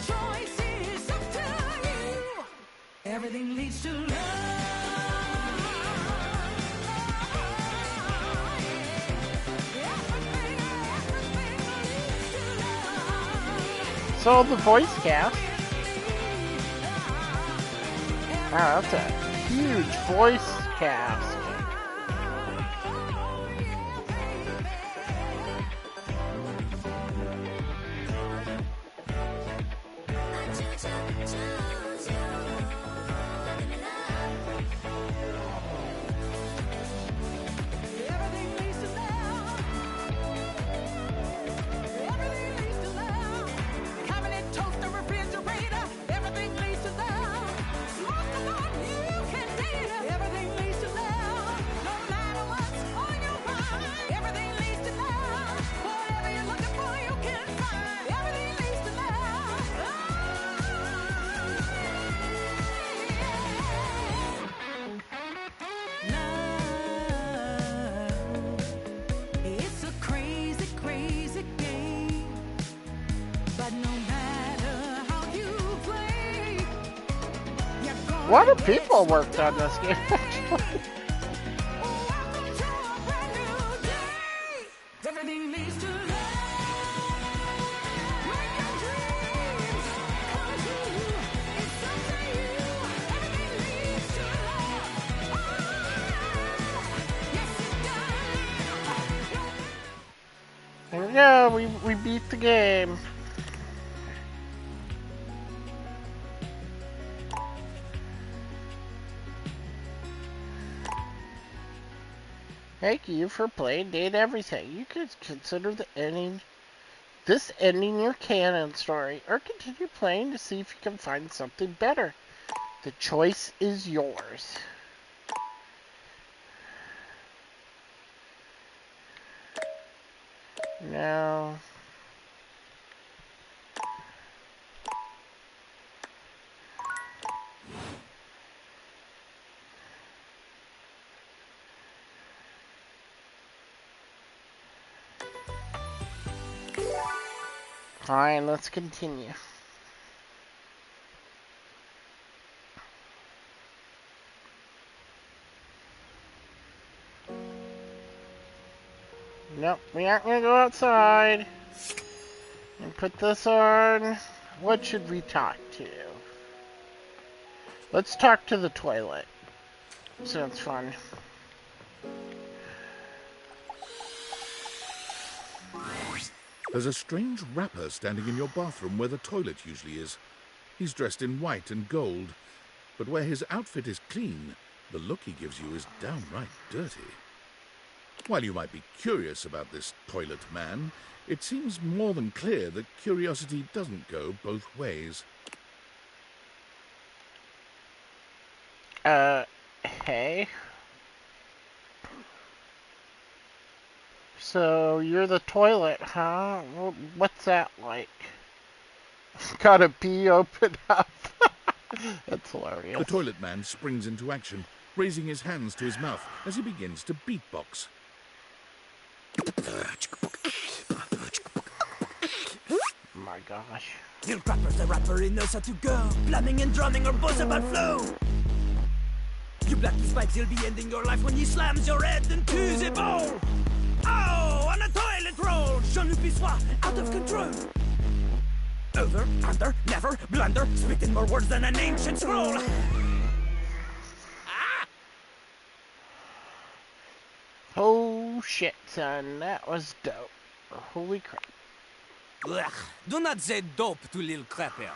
So the voice cast. Wow, that's a huge voice cast. A lot of people worked on this game, actually. There we go, we beat the game. Thank you for playing Date Everything. You could consider this ending your canon story, or continue playing to see if you can find something better. The choice is yours. Now... Fine, let's continue. Nope, we aren't gonna go outside. And put this on. What should we talk to? Let's talk to the toilet. Sounds fun. There's a strange rapper standing in your bathroom where the toilet usually is. He's dressed in white and gold, but where his outfit is clean, the look he gives you is downright dirty. While you might be curious about this toilet man, it seems more than clear that curiosity doesn't go both ways. Hey? So, you're the toilet, huh? What's that like? Gotta pee, open up. That's hilarious. The toilet man springs into action, raising his hands to his mouth as he begins to beatbox. My gosh. Lil Crapper's the rapper, he knows how to go. Blamming and drumming or boss about flow. You black his pipes, he'll be ending your life when he slams your head into the bowl. Oh, on a toilet roll, Jean-Luc Bissois, out of control. Over, under, never, blunder, spitting more words than an ancient scroll. Oh shit, son, that was dope. Holy crap. Ugh, do not say dope to Lil Crapper.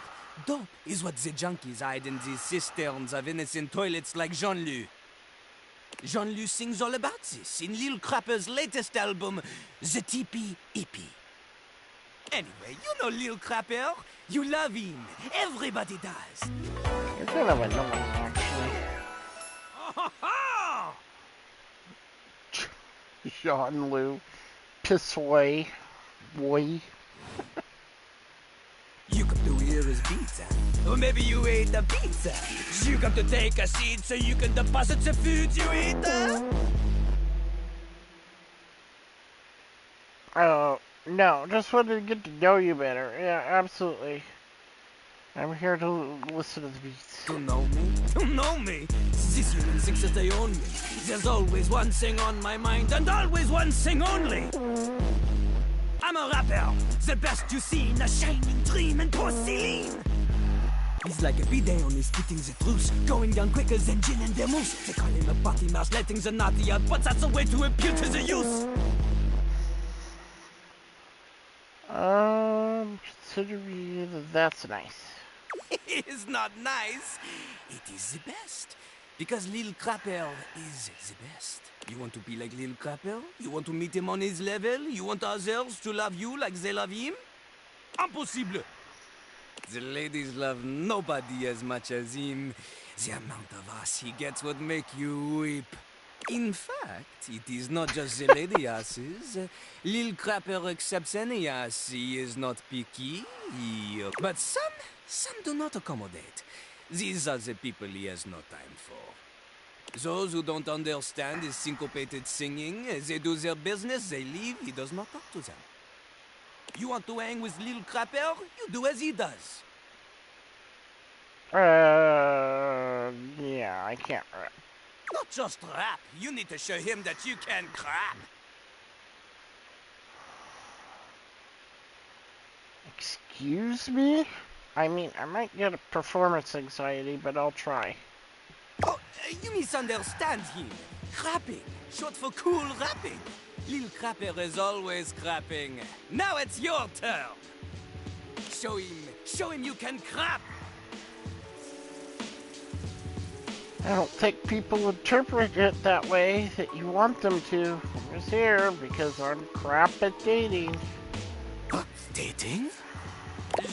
Dope is what the junkies hide in these cisterns of innocent toilets like Jean-Luc. Jean-Luc sings all about this in Lil Crapper's latest album, The Teepee Hippie. Anyway, you know Lil Crapper. You love him. Everybody does. You're kind of annoying, actually. Jean-Luc Pissoy, boy. You come to hear his pizza, or maybe you ate the pizza. You come to take a seat so you can deposit the food you eat. No, just wanted to get to know you better. Yeah, absolutely. I'm here to listen to the beats. To know me? To know me? This human thinks that they own me. There's always one thing on my mind, and always one thing only. I'm a rapper, the best you see in a shining dream and porcelain. He's like a bidet only spitting the truth, going down quicker than gin and vermouth. They call him a potty mouse, letting the naughty out, but that's a way to appeal to the youth. Consider that's nice. It is not nice. It is the best. Because Lil Crapper is the best. You want to be like Lil Crapper? You want to meet him on his level? You want others to love you like they love him? Impossible. The ladies love nobody as much as him. The amount of ass he gets would make you weep. In fact, it is not just the lady asses. Lil Crapper accepts any ass. He is not picky. But some do not accommodate. These are the people he has no time for. Those who don't understand his syncopated singing, they do their business, they leave, he does not talk to them. You want to hang with Lil Crapper? You do as he does. Yeah, I can't rap. Not just rap, you need to show him that you can crap. Excuse me? I mean, I might get a performance anxiety, but I'll try. Oh, you misunderstand him. Crapping, short for cool rapping. Lil Crapper is always crapping. Now it's your turn. Show him you can crap. I don't think people interpret it that way that you want them to. I'm just here because I'm crap at dating. Dating?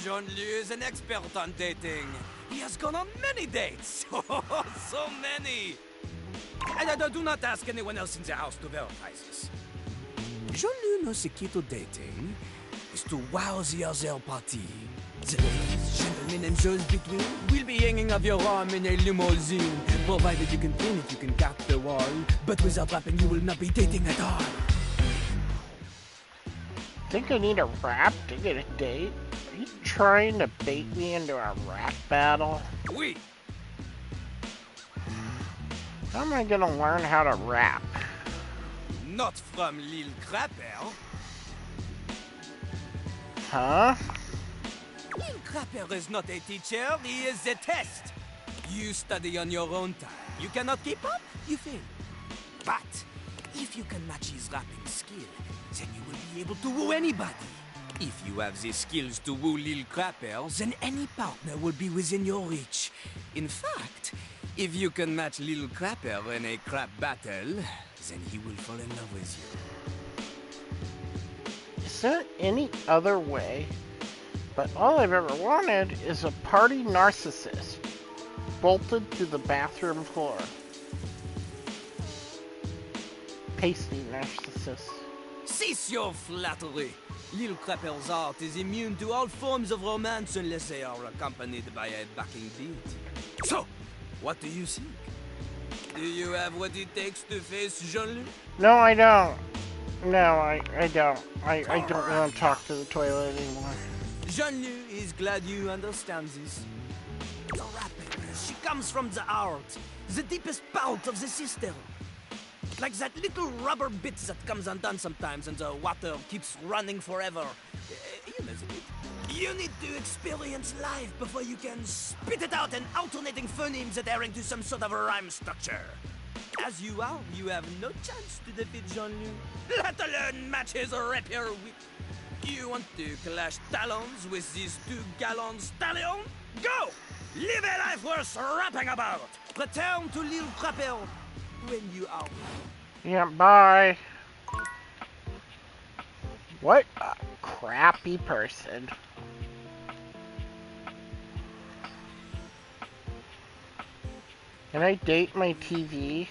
Jean-Luc is an expert on dating. He has gone on many dates. So many. And do not ask anyone else in the house to verify this. Jean-Luc knows the key to dating is to wow the other party. The ladies, gentlemen, and those between will be hanging off your arm in a limousine. Provided you can clean it, you can cap the wall. But without rapping, you will not be dating at all. Think I need a rap to get a date? Are you trying to bait me into a rap battle? Oui. How am I gonna learn how to rap? Not from Lil Crapper. Huh? Lil Crapper is not a teacher, he is a test. You study on your own time. You cannot keep up, you fail. But if you can match his rapping skill, then you will be able to woo anybody. If you have the skills to woo Lil Crapper, then any partner will be within your reach. In fact, if you can match Lil Crapper in a crap battle, then he will fall in love with you. Is there any other way? But all I've ever wanted is a party narcissist bolted to the bathroom floor. Pasty narcissist. Cease your flattery. Lil Crapper's art is immune to all forms of romance unless they are accompanied by a backing beat. So, what do you think? Do you have what it takes to face Jean-Luc? No, I don't. No, I don't. I don't want to talk to the toilet anymore. Jean-Luc is glad you understand this. The rapping, she comes from the heart, the deepest part of the system. Like that little rubber bit that comes undone sometimes and the water keeps running forever. You know the bit. You need to experience life before you can spit it out in alternating phonemes adhering to some sort of a rhyme structure. As you are, you have no chance to defeat Jean-Luc, let alone match his rapier wit. You want to clash talons with these 2 gallon stallions? Go! Live a life worth rapping about! Return to Lil Crapper when you are. Yeah, bye. What a crappy person. Can I date my TV?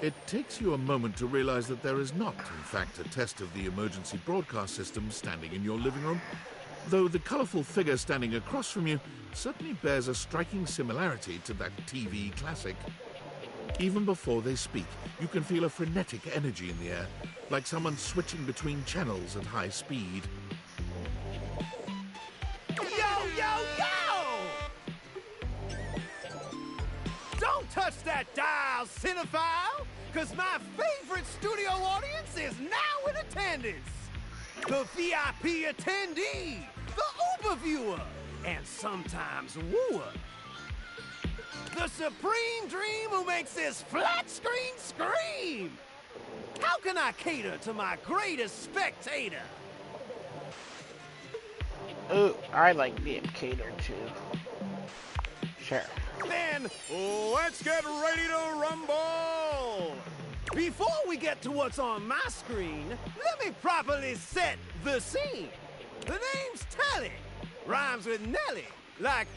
It takes you a moment to realize that there is not, in fact, a test of the emergency broadcast system standing in your living room, though the colourful figure standing across from you certainly bears a striking similarity to that TV classic. Even before they speak, you can feel a frenetic energy in the air, like someone switching between channels at high speed. Yo, yo, yo! Don't touch that dial, cinephile! because my favorite studio audience is now in attendance. The VIP attendee, the Uber viewer, and sometimes wooer. The supreme dream who makes this flat screen scream. How can I cater to my greatest spectator? Ooh, I like being catered to. Sure. Then, let's get ready to rumble! Before we get to what's on my screen, let me properly set the scene. The name's Telly. Rhymes with Nelly, like...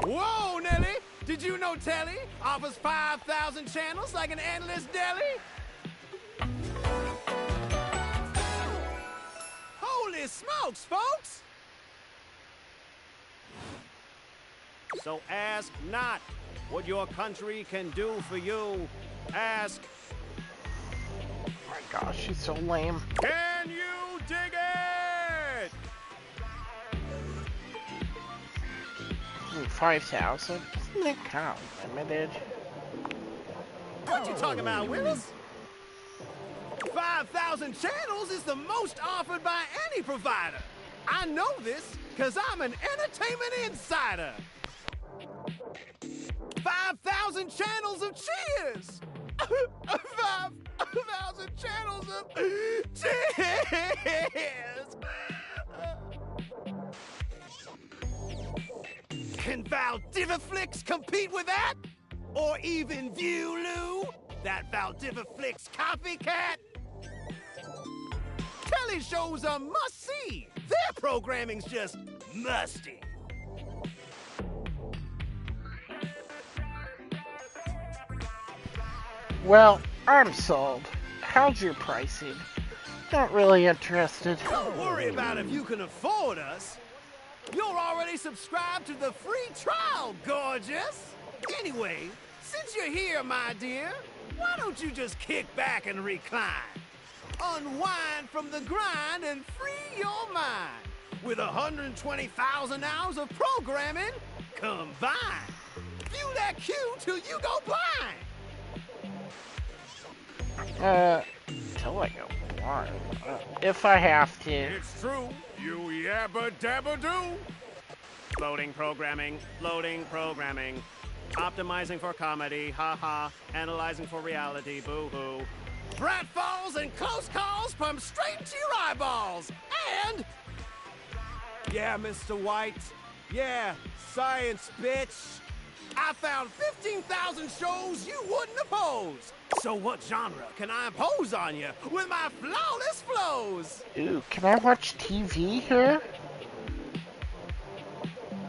Whoa, Nelly! Did you know Telly offers 5,000 channels like an endless deli? Holy smokes, folks! So ask not what your country can do for you. Ask... Oh my gosh, she's so lame. Can you dig it? 5,000? Isn't that kind of limited? What you talking about, Willis? 5,000 channels is the most offered by any provider. I know this because I'm an entertainment insider. 5,000 channels of cheers! 5,000 channels of cheers! Can Valdiviflix compete with that? Or even Viewloo? That Valdiviflix copycat? Telly shows are must-see. Their programming's just musty. Well, I'm sold. How's your pricing? Not really interested. Don't worry about if you can afford us. You're already subscribed to the free trial, gorgeous. Anyway, since you're here, my dear, why don't you just kick back and recline? Unwind from the grind and free your mind with 120,000 hours of programming combined. View that queue till you go blind. Till I go blind. If I have to. It's true. You yabba dabba do. Loading programming. Loading programming. Optimizing for comedy. Haha. Analyzing for reality. Boo hoo. Pratfalls and close calls from straight to your eyeballs. And... yeah, Mr. White. Yeah, science, bitch. I found 15,000 shows you wouldn't oppose. So what genre can I impose on you with my flawless flows? Ooh, can I watch TV here?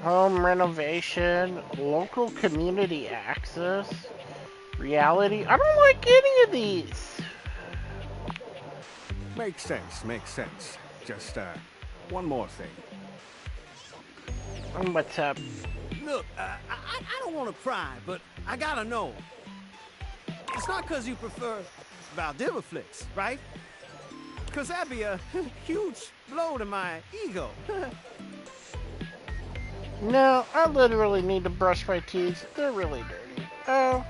Home renovation, local community access, reality. I don't like any of these. Makes sense, makes sense. Just, one more thing. What's up? Look, I don't want to cry, but I gotta know. It's not because you prefer Valdiviflix, right? Because that'd be a huge blow to my ego. No, I literally need to brush my teeth. They're really dirty. Oh,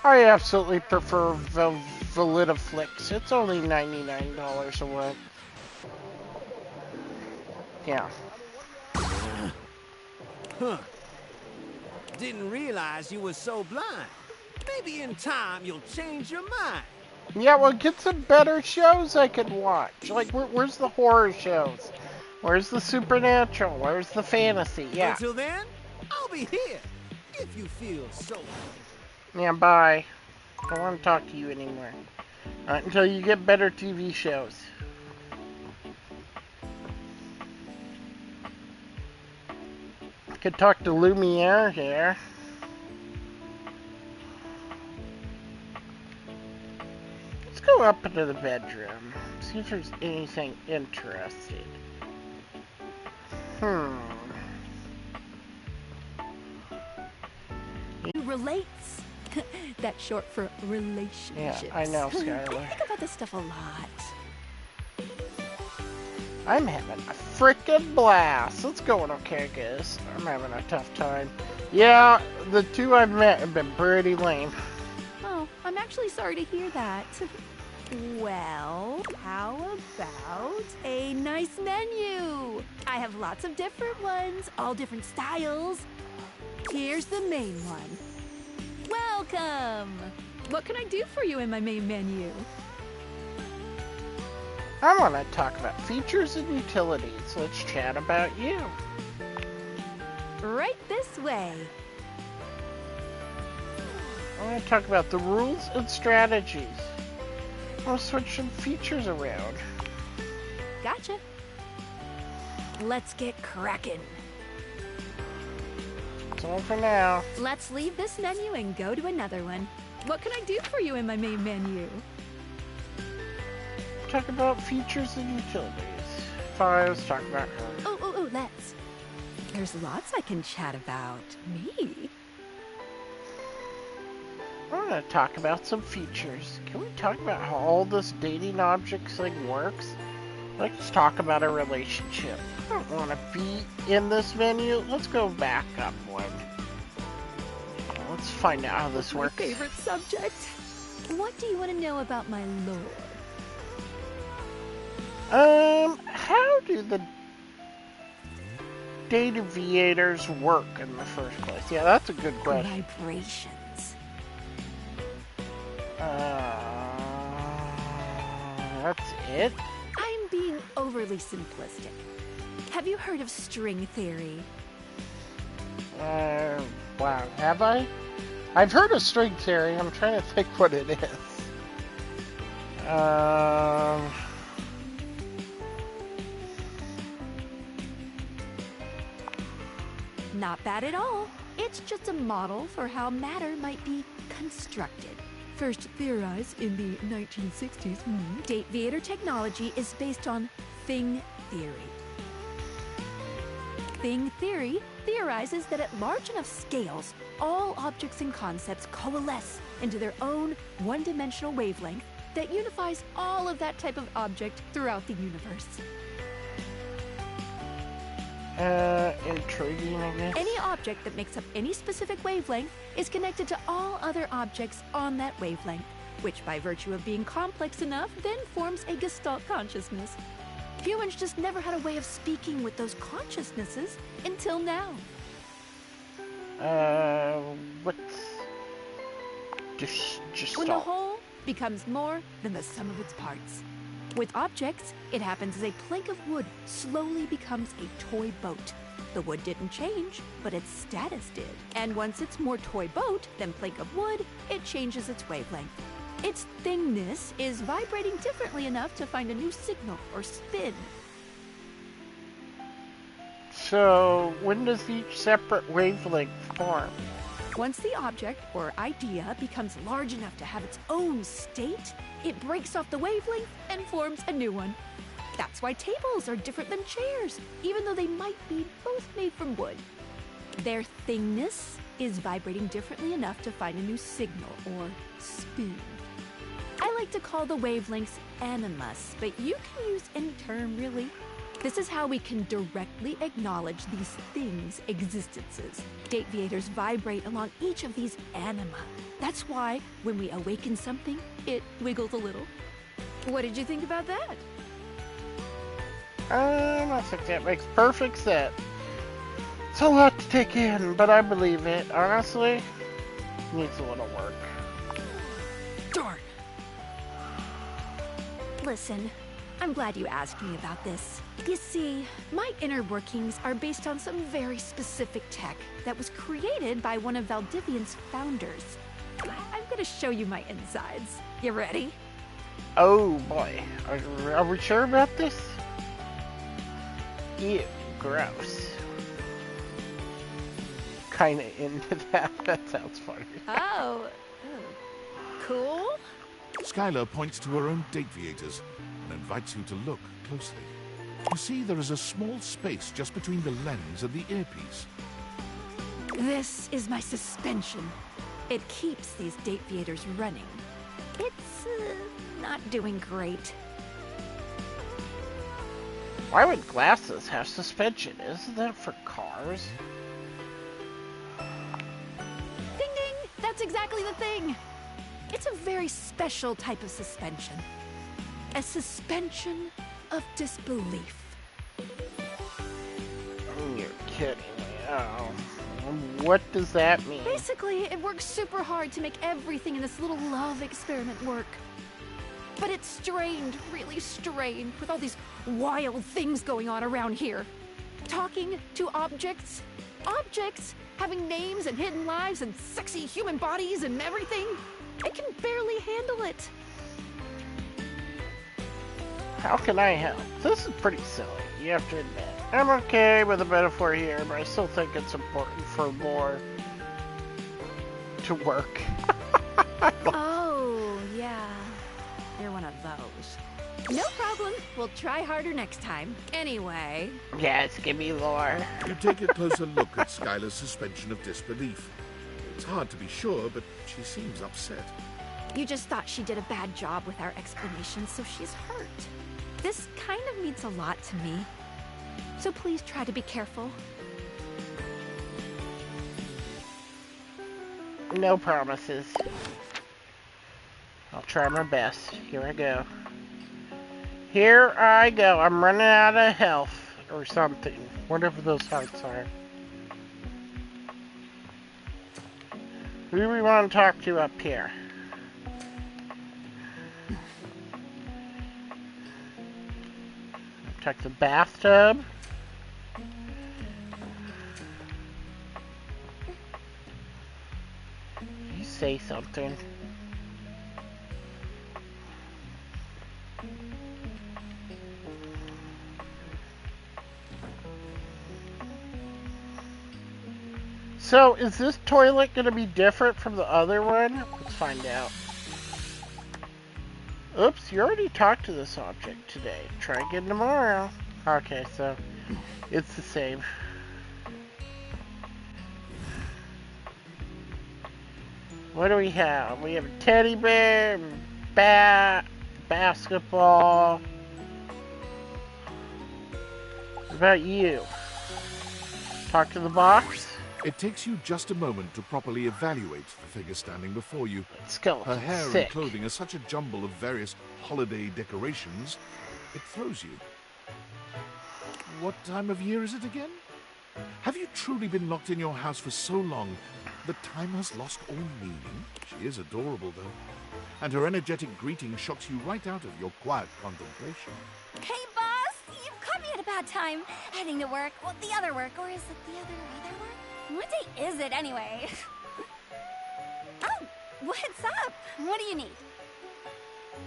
I absolutely prefer Valdiviflix. It's only $99 a month. Yeah. Huh. Didn't realize you were so blind. Maybe in time you'll change your mind. Yeah, well, get some better shows I could watch. Like, where's the horror shows? Where's the supernatural? Where's the fantasy? Yeah. Until then, I'll be here, if you feel so. Yeah, bye. Don't want to talk to you anymore. Not until you get better TV shows. I could talk to Lumiere here. Let's go up into the bedroom. See if there's anything interesting. Relates. That's short for relationships. Yeah, I know, Skylar. I think about this stuff a lot. I'm having a frickin' blast. Let's go in okay, guys. I'm having a tough time. Yeah, the two I've met have been pretty lame. Oh, Oh, I'm actually sorry to hear that. Well, how about a nice menu? I have lots of different ones, all different styles. Here's the main one. Welcome! What can I do for you in my main menu? I want to talk about features and utilities. Let's chat about you. Right this way. I want to talk about the rules and strategies. I want to switch some features around. Gotcha. Let's get cracking. So for now. Let's leave this menu and go to another one. What can I do for you in my main menu? Talk about features and utilities. Fine, let's talk about her. Oh, let's. There's lots I can chat about. Me? I want to talk about some features. Can we talk about how all this dating objects thing works? Let's talk about a relationship. I don't want to be in this menu. Let's go back up one. Let's find out how this works. My favorite subject. What do you want to know about my lord? How do the dataviators work in the first place? Yeah, that's a good question. Vibrations. That's it? I'm being overly simplistic. Have you heard of string theory? Wow, have I? I've heard of string theory. I'm trying to think what it is. Not bad at all. It's just a model for how matter might be constructed. First theorized in the 1960s, Dataviator technology is based on thing theory. Thing theory theorizes that at large enough scales, all objects and concepts coalesce into their own one-dimensional wavelength that unifies all of that type of object throughout the universe. Intriguing, I guess. Any object that makes up any specific wavelength is connected to all other objects on that wavelength, which by virtue of being complex enough then forms a Gestalt consciousness. Humans just never had a way of speaking with those consciousnesses until now. What's Gestalt? When the whole becomes more than the sum of its parts. With objects, it happens as a plank of wood slowly becomes a toy boat. The wood didn't change, but its status did. And once it's more toy boat than plank of wood, it changes its wavelength. Its thingness is vibrating differently enough to find a new signal or spin. So, when does each separate wavelength form? Once the object or idea becomes large enough to have its own state, it breaks off the wavelength and forms a new one. That's why tables are different than chairs, even though they might be both made from wood. Their thingness is vibrating differently enough to find a new signal or spin. I like to call the wavelengths animus, but you can use any term really. This is how we can directly acknowledge these things' existences. Dataviators vibrate along each of these anima. That's why when we awaken something, it wiggles a little. What did you think about that? I think that makes perfect sense. It's a lot to take in, but I believe it. Honestly, needs a little work. Darn! Listen, I'm glad you asked me about this. You see, my inner workings are based on some very specific tech that was created by one of Valdivian's founders. I'm gonna show you my insides. You ready? Oh boy, are we sure about this? Ew, gross. Kinda into that. That sounds funny. Oh, cool. Skylar points to her own dataviators and invites you to look closely. You see there is a small space just between the lens and the earpiece. This is my suspension. It keeps these dataviators running. It's not doing great. Why would glasses have suspension? Isn't that for cars? Ding ding! That's exactly the thing! It's a very special type of suspension. A suspension of disbelief. You're kidding me. Oh. What does that mean? Basically, it works super hard to make everything in this little love experiment work. But it's strained, really strained, with all these wild things going on around here. Talking to objects. Objects having names and hidden lives and sexy human bodies and everything. I can barely handle it. How can I help? This is pretty silly, you have to admit. I'm okay with a metaphor here, but I still think it's important for more to work. Oh, yeah. You're one of those. No problem. We'll try harder next time. Anyway. Yes, give me lore. You take a closer look at Skylar's suspension of disbelief. It's hard to be sure, but she seems upset. You just thought she did a bad job with our explanation, so she's hurt. This kind of means a lot to me. So please try to be careful. No promises. I'll try my best. Here I go. Here I go. I'm running out of health or something. Whatever those hearts are. Who do we want to talk to up here? Check the bathtub. You say something. So, is this toilet going to be different from the other one? Let's find out. Oops, you already talked to this object today. Try again tomorrow. Okay, so it's the same. What do we have? We have a teddy bear, bat, basketball. What about you? Talk to the box? It takes you just a moment to properly evaluate the figure standing before you. Skeleton. Her hair Sick. and clothing are such a jumble of various holiday decorations, it throws you. What time of year is it again? Have you truly been locked in your house for so long that time has lost all meaning? She is adorable, though, and her energetic greeting shocks you right out of your quiet contemplation. Hey, boss! You've caught me at a bad time. Heading to work. Well, the other work. Or is it the other work? What day is it, anyway? Oh, what's up? What do you need?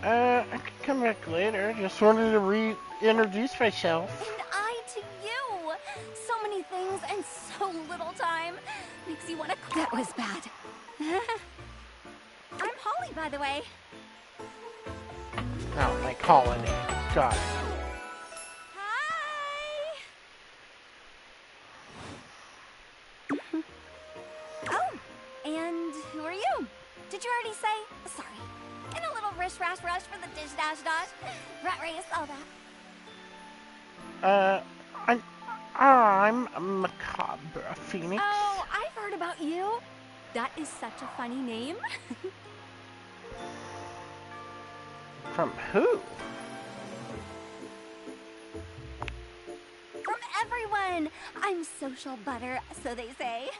I could come back later. Just wanted to reintroduce myself. And I to you. So many things and so little time. Makes you want to... That was bad. I'm Holly, by the way. Oh, like holiday. Got it. Oh, and who are you? Did you already say? Sorry. In a little rush for the dish dash dash. Rat race, all that. I'm Macabre Phoenix. Oh, I've heard about you. That is such a funny name. From who? From everyone. I'm social butter, so they say.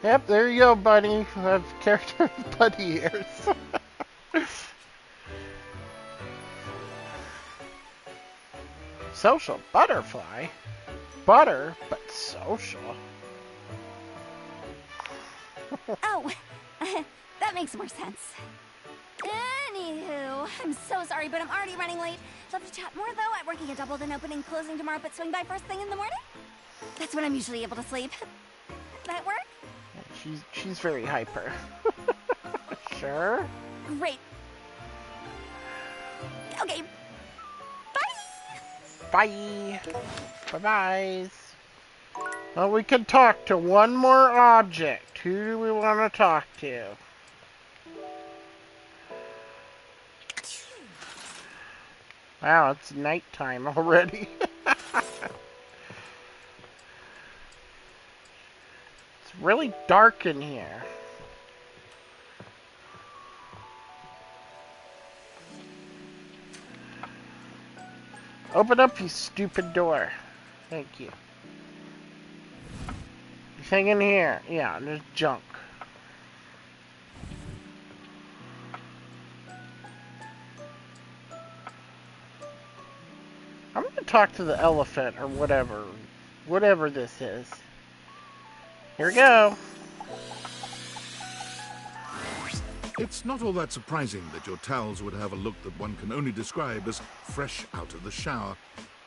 Yep, there you go, Bunny. I have character with bunny ears. Social butterfly? Butter, but social. Oh, that makes more sense. Anywho, I'm so sorry, but I'm already running late. Love to chat more, though. I'm working a double, then opening, closing tomorrow, but swing by first thing in the morning. That's when I'm usually able to sleep. That work? She's very hyper. Sure. Great. Okay. Bye. Bye-byes. Well, we can talk to one more object. Who do we want to talk to? Wow, it's nighttime already. It's really dark in here. Open up, you stupid door. Thank you. Anything in here? Yeah, there's junk. I'm gonna talk to the elephant or whatever this is. Here we go. It's not all that surprising that your towels would have a look that one can only describe as fresh out of the shower.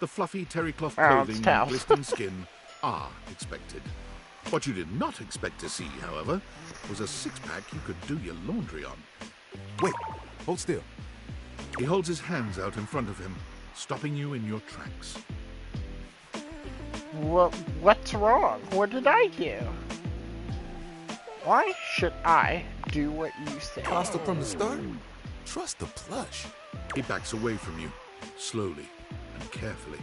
The fluffy terry cloth clothing and glistening skin are expected. What you did not expect to see, however, was a six-pack you could do your laundry on. Wait, hold still. He holds his hands out in front of him, stopping you in your tracks. What's wrong? What did I do? Why should I do what you say? Hostile from the start? Trust the plush. He backs away from you, slowly and carefully.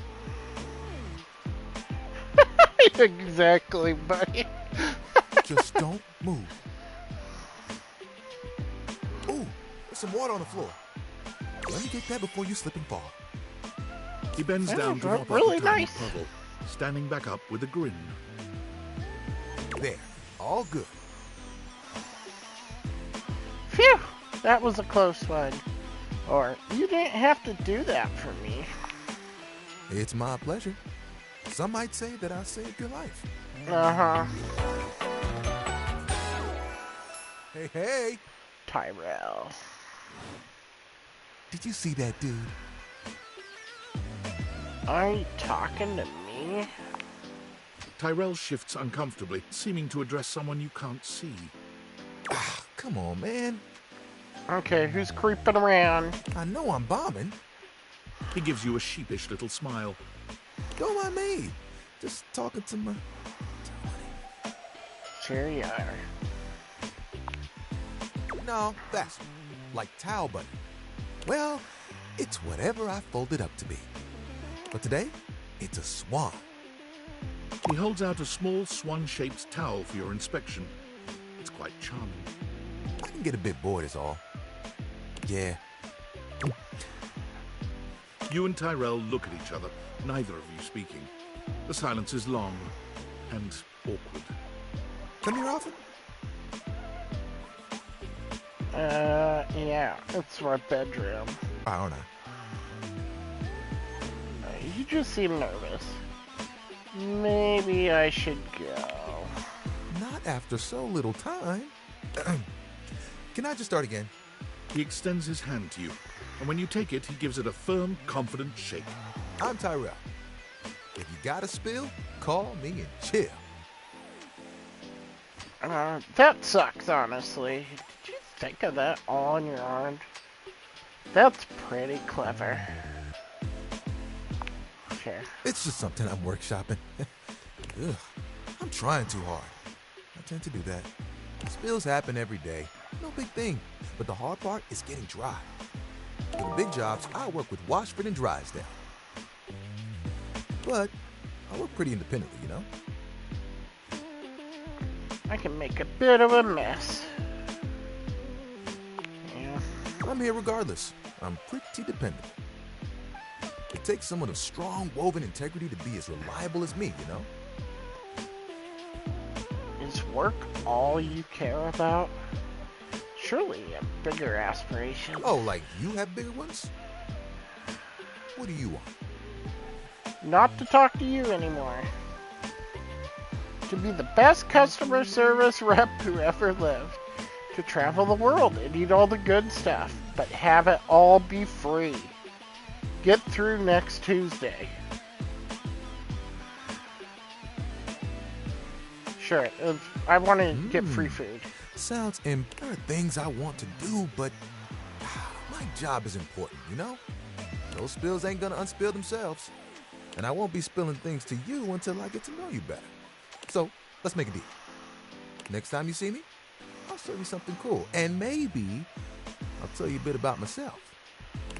Exactly, buddy. Just don't move. Ooh, there's some water on the floor. Let me get that before you slip and fall. He bends down to mop really up the tiny nice. puddle, standing back up with a grin. There, all good. Phew, that was a close one. Or, you didn't have to do that for me. It's my pleasure. Some might say that I saved your life. Uh-huh. Hey, hey! Tyrell. Did you see that dude? Are you talking to me? Tyrell shifts uncomfortably, seeming to address someone you can't see. Ah, come on, man. Okay, who's creeping around? I know I'm bombing. He gives you a sheepish little smile. Don't mind me. Just talking to my... Sure you are. No, that's like towel buddy. Well, it's whatever I fold it up to be. But today, it's a swan. He holds out a small swan-shaped towel for your inspection. It's quite charming. I can get a bit bored is all. Yeah. You and Tyrell look at each other, neither of you speaking. The silence is long and awkward. Come here often? Yeah, it's my bedroom. Aren't I? You just seem nervous. Maybe I should go. Not after so little time. Can I just start again? He extends his hand to you, and when you take it, he gives it a firm, confident shake. I'm Tyrell. If you got a spill, call me and chill. That sucks, honestly. Did you think of that all on your own? That's pretty clever. Sure. It's just something I'm workshopping. Ugh, I'm trying too hard. I tend to do that. Spills happen every day. No big thing. But the hard part is getting dry. For the big jobs, I work with Washford and Drysdale. But I work pretty independently, you know? I can make a bit of a mess. Yeah. I'm here regardless. I'm pretty dependable. It takes someone of strong woven integrity to be as reliable as me, you know? Is work all you care about? Surely you have bigger aspirations. Oh, like you have bigger ones? What do you want? Not to talk to you anymore. To be the best customer service rep who ever lived. To travel the world and eat all the good stuff, but have it all be free. Get through next Tuesday. Sure, if I want to get free food. Sounds there are things I want to do, but my job is important, you know? Those spills ain't gonna unspill themselves. And I won't be spilling things to you until I get to know you better. So, let's make a deal. Next time you see me, I'll show you something cool. And maybe I'll tell you a bit about myself.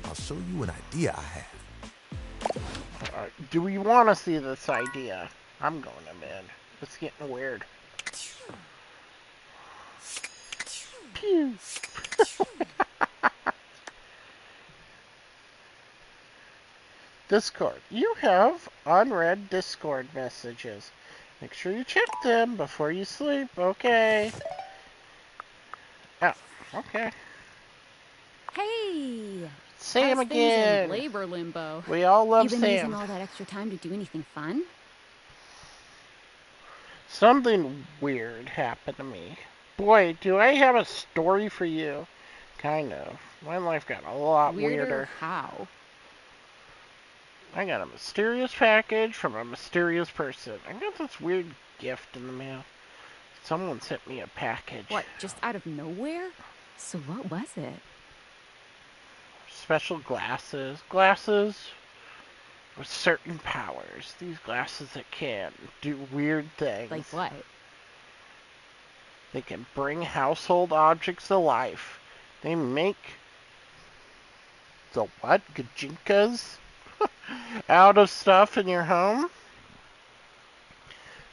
I'll show you an idea I have. Do we want to see this idea? I'm going to bed. It's getting weird. Pew. Discord. You have unread Discord messages. Make sure you check them before you sleep. Okay. Oh, okay. Hey! Sam How's again. Things in labor limbo. We all love You been Sam. using all that extra time to do anything fun? Something weird happened to me. Boy, do I have a story for you. Kind of. My life got a lot weirder. How? I got a mysterious package from a mysterious person. I got this weird gift in the mail. Someone sent me a package. What, just out of nowhere? So what was it? Special glasses. Glasses with certain powers. These glasses that can do weird things. Like what? They can bring household objects to life. They make the what? Gajinkas? Out of stuff in your home.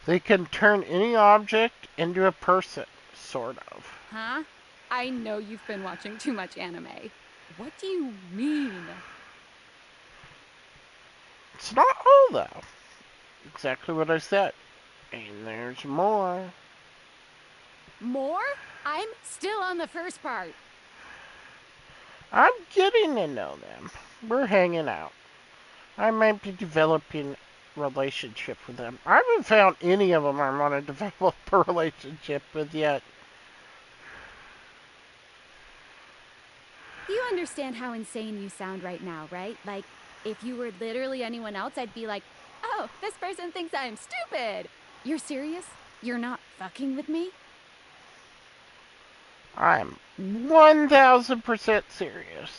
They can turn any object into a person, sort of. Huh? I know you've been watching too much anime. What do you mean? It's not all, though. Exactly what I said. And there's more. More? I'm still on the first part. I'm getting to know them. We're hanging out. I might be developing a relationship with them. I haven't found any of them I want to develop a relationship with yet. You understand how insane you sound right now, right? Like, if you were literally anyone else, I'd be like, oh, this person thinks I'm stupid. You're serious? You're not fucking with me? I'm 1000% serious.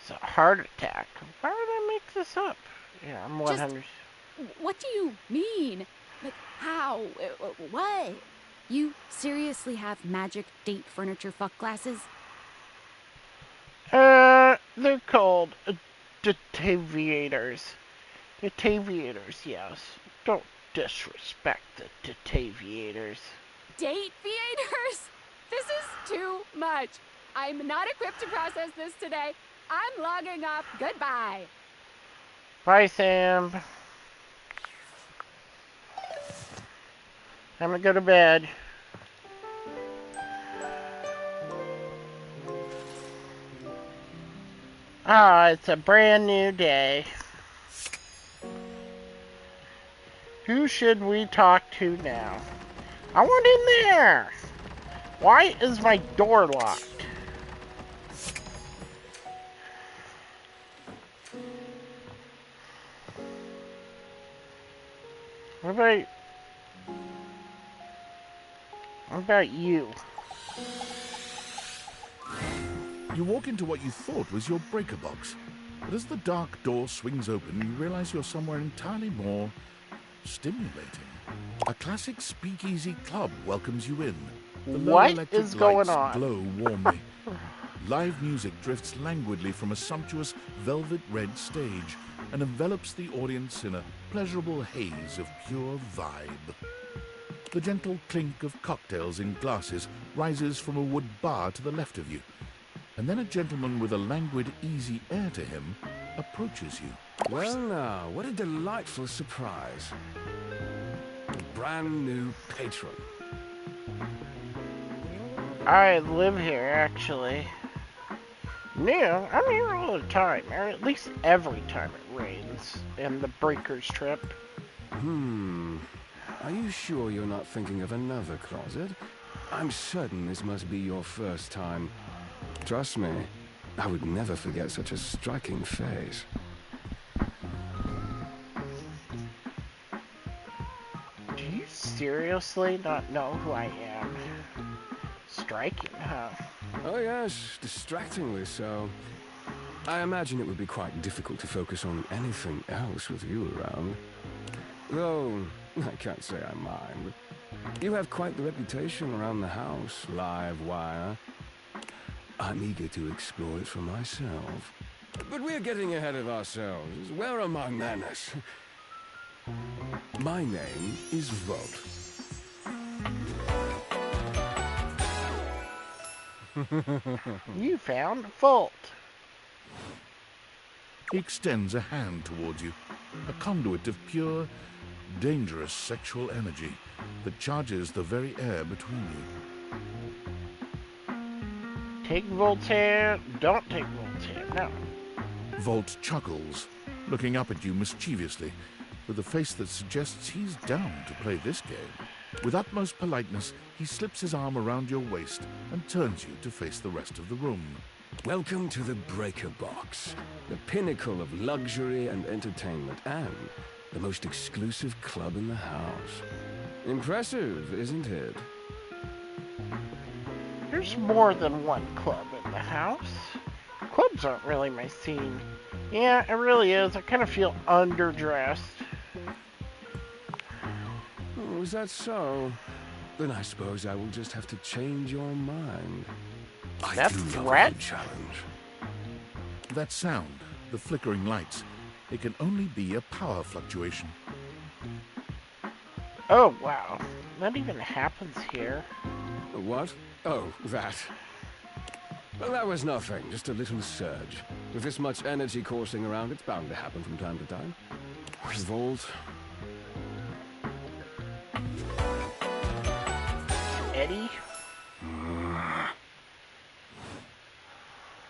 It's a heart attack. Why would I make this up? Yeah, I'm 100. What do you mean? Like, how? What? You seriously have magic date furniture fuck glasses? They're called Dataviators. Dataviators, yes. Don't disrespect the Dataviators. Date-viators? This is too much. I'm not equipped to process this today. I'm logging off. Goodbye. Bye, Sam. I'm gonna go to bed. Ah, it's a brand new day. Who should we talk to now? I want in there! Why is my door locked? What about you? You walk into what you thought was your breaker box, but as the dark door swings open, you realize you're somewhere entirely more stimulating. A classic speakeasy club welcomes you in. The low electric is going lights on? glow warmly. Live music drifts languidly from a sumptuous velvet red stage and envelops the audience in a pleasurable haze of pure vibe. The gentle clink of cocktails in glasses rises from a wood bar to the left of you, and then a gentleman with a languid, easy air to him approaches you. Well now, what a delightful surprise. A brand new patron. I live here, actually. No, I'm here all the time, or at least every time it rains, and the breakers trip. Are you sure you're not thinking of another closet? I'm certain this must be your first time. Trust me, I would never forget such a striking face. Do you seriously not know who I am? Striking, huh? Oh yes, distractingly so. I imagine it would be quite difficult to focus on anything else with you around. Though, I can't say I mind. You have quite the reputation around the house, live wire. I'm eager to explore it for myself. But we're getting ahead of ourselves. Where are my manners? My name is Volt. You found Volt. He extends a hand towards you, a conduit of pure, dangerous sexual energy that charges the very air between you. Take Volt's hand. Don't take Volt's hand. No. Volt chuckles, looking up at you mischievously, with a face that suggests he's down to play this game. With utmost politeness, he slips his arm around your waist and turns you to face the rest of the room. Welcome to the Breaker Box, the pinnacle of luxury and entertainment, and the most exclusive club in the house. Impressive, isn't it? There's more than one club in the house. Clubs aren't really my scene. Yeah, it really is. I kind of feel underdressed. Oh, is that so? Then I suppose I will just have to change your mind. That's a threat? Challenge. That sound, the flickering lights, it can only be a power fluctuation. Oh, wow. That even happens here. What? Oh, that. Well, that was nothing. Just a little surge. With this much energy coursing around, it's bound to happen from time to time. Volt. Eddie?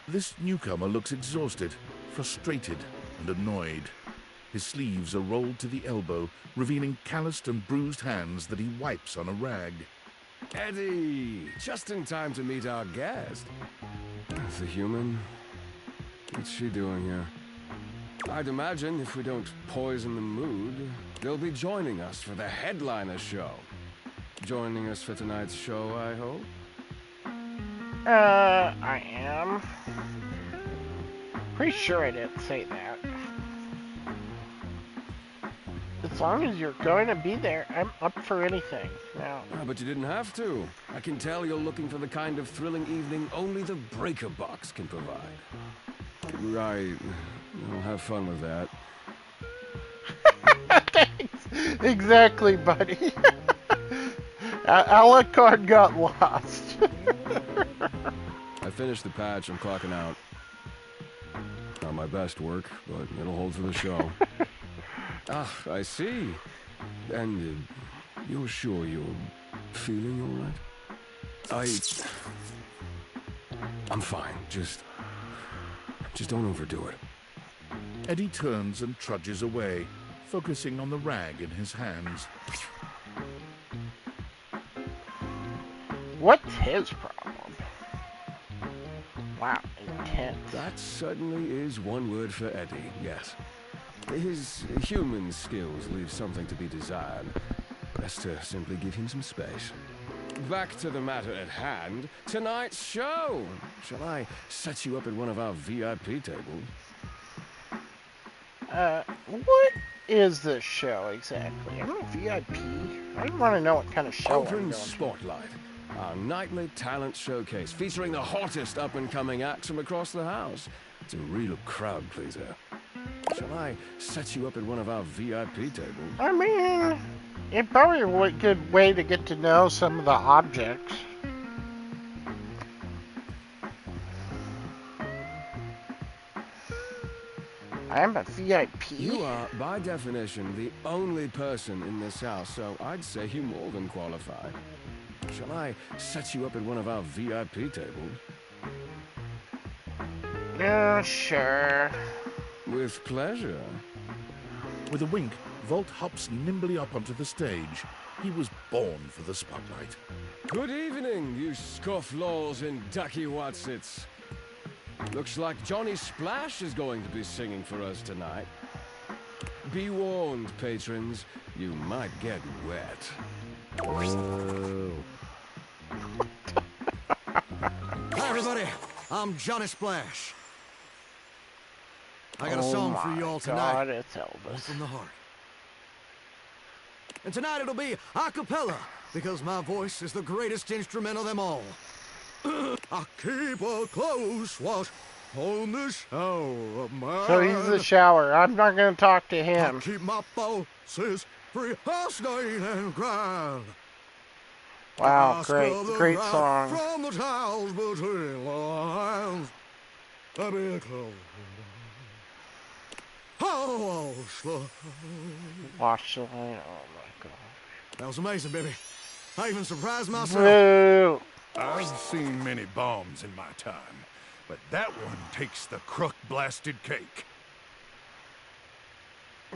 This newcomer looks exhausted, frustrated, and annoyed. His sleeves are rolled to the elbow, revealing calloused and bruised hands that he wipes on a rag. Eddie! Just in time to meet our guest. The human? What's she doing here? I'd imagine if we don't poison the mood, they'll be joining us for the headliner show. Joining us for tonight's show, I hope? I am. Pretty sure I didn't say that. As long as you're going to be there, I'm up for anything. Now. But you didn't have to. I can tell you're looking for the kind of thrilling evening only the Breaker Box can provide. Right. I'll have fun with that. Thanks. Exactly, buddy. Alucard got lost. I finished the patch. I'm clocking out. Not my best work, but it'll hold for the show. Ah, I see. And you're sure you're feeling all right? I'm fine. Just don't overdo it. Eddie turns and trudges away, focusing on the rag in his hands. What's his problem? Wow, intense. That certainly is one word for Eddie, yes. His human skills leave something to be desired. Best to simply give him some space. Back to the matter at hand. Tonight's show! Shall I set you up at one of our VIP tables? What is this show exactly? I'm not VIP. I want to know what kind of show I'm going to. Spotlight. Our nightly talent showcase featuring the hottest up-and-coming acts from across the house. It's a real crowd pleaser. Shall I set you up at one of our VIP tables? I mean, it's probably a good way to get to know some of the objects. I'm a VIP. You are, by definition, the only person in this house, so I'd say you more than qualify. Shall I set you up at one of our VIP tables? Sure. With pleasure. With a wink, Volt hops nimbly up onto the stage. He was born for the spotlight. Good evening, you scofflaws and ducky watsits. Looks like Johnny Splash is going to be singing for us tonight. Be warned, patrons, you might get wet. Oh. Hi, everybody. I'm Johnny Splash. I got a song for you all tonight. God, it's Elvis. From the heart. And tonight it'll be a cappella, because my voice is the greatest instrument of them all. I keep a close watch on the shower of mine. So he's the shower. I'm not going to talk to him. I keep my pulses free of stain and grind. Wow, great song. From the tiles between lines. Wash the line. Oh my god. That was amazing, baby. I even surprised myself. Boo. I've seen many bombs in my time, but that one takes the crook-blasted cake.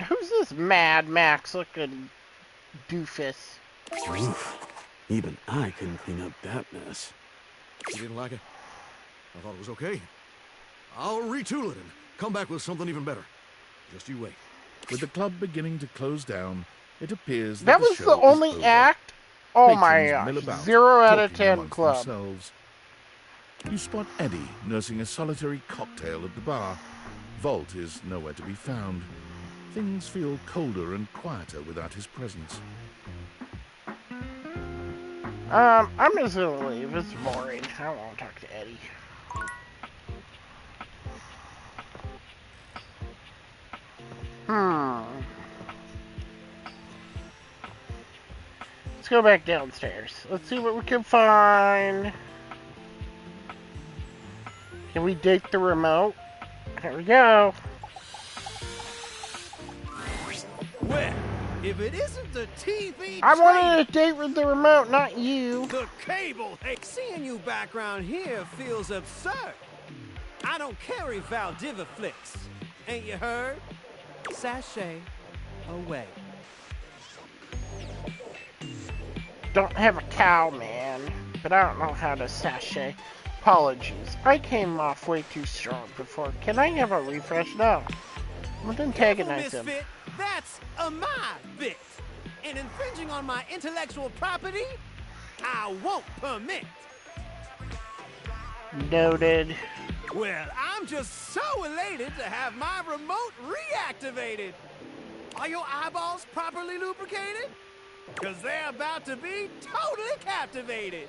Who's this Mad Max looking doofus? Oof. Even I couldn't clean up that mess. You didn't like it? I thought it was okay. I'll retool it and come back with something even better. Just you wait. With the club beginning to close down, it appears that was the only act? Oh my gosh. 0 out of 10 club. Themselves. You spot Eddie nursing a solitary cocktail at the bar. Volt is nowhere to be found. Things feel colder and quieter without his presence. I'm just gonna leave. It's boring. I don't want to talk to Eddie. Let's go back downstairs. Let's see what we can find. Can we date the remote? There we go. Well, if it isn't the TV I wanted a date with the remote, not you. The cable. Hey, seeing you back around here feels absurd. I don't carry Valdiviflix. Ain't you heard? Sashay away. Don't have a cow, man, but I don't know how to sashay. Apologies. I came off way too strong before. Can I have a refresh? No. I'm gonna antagonize him. That's my bit. And infringing on my intellectual property, I won't permit. Noted. Well, I'm just so elated to have my remote reactivated. Are your eyeballs properly lubricated? Because they're about to be totally captivated.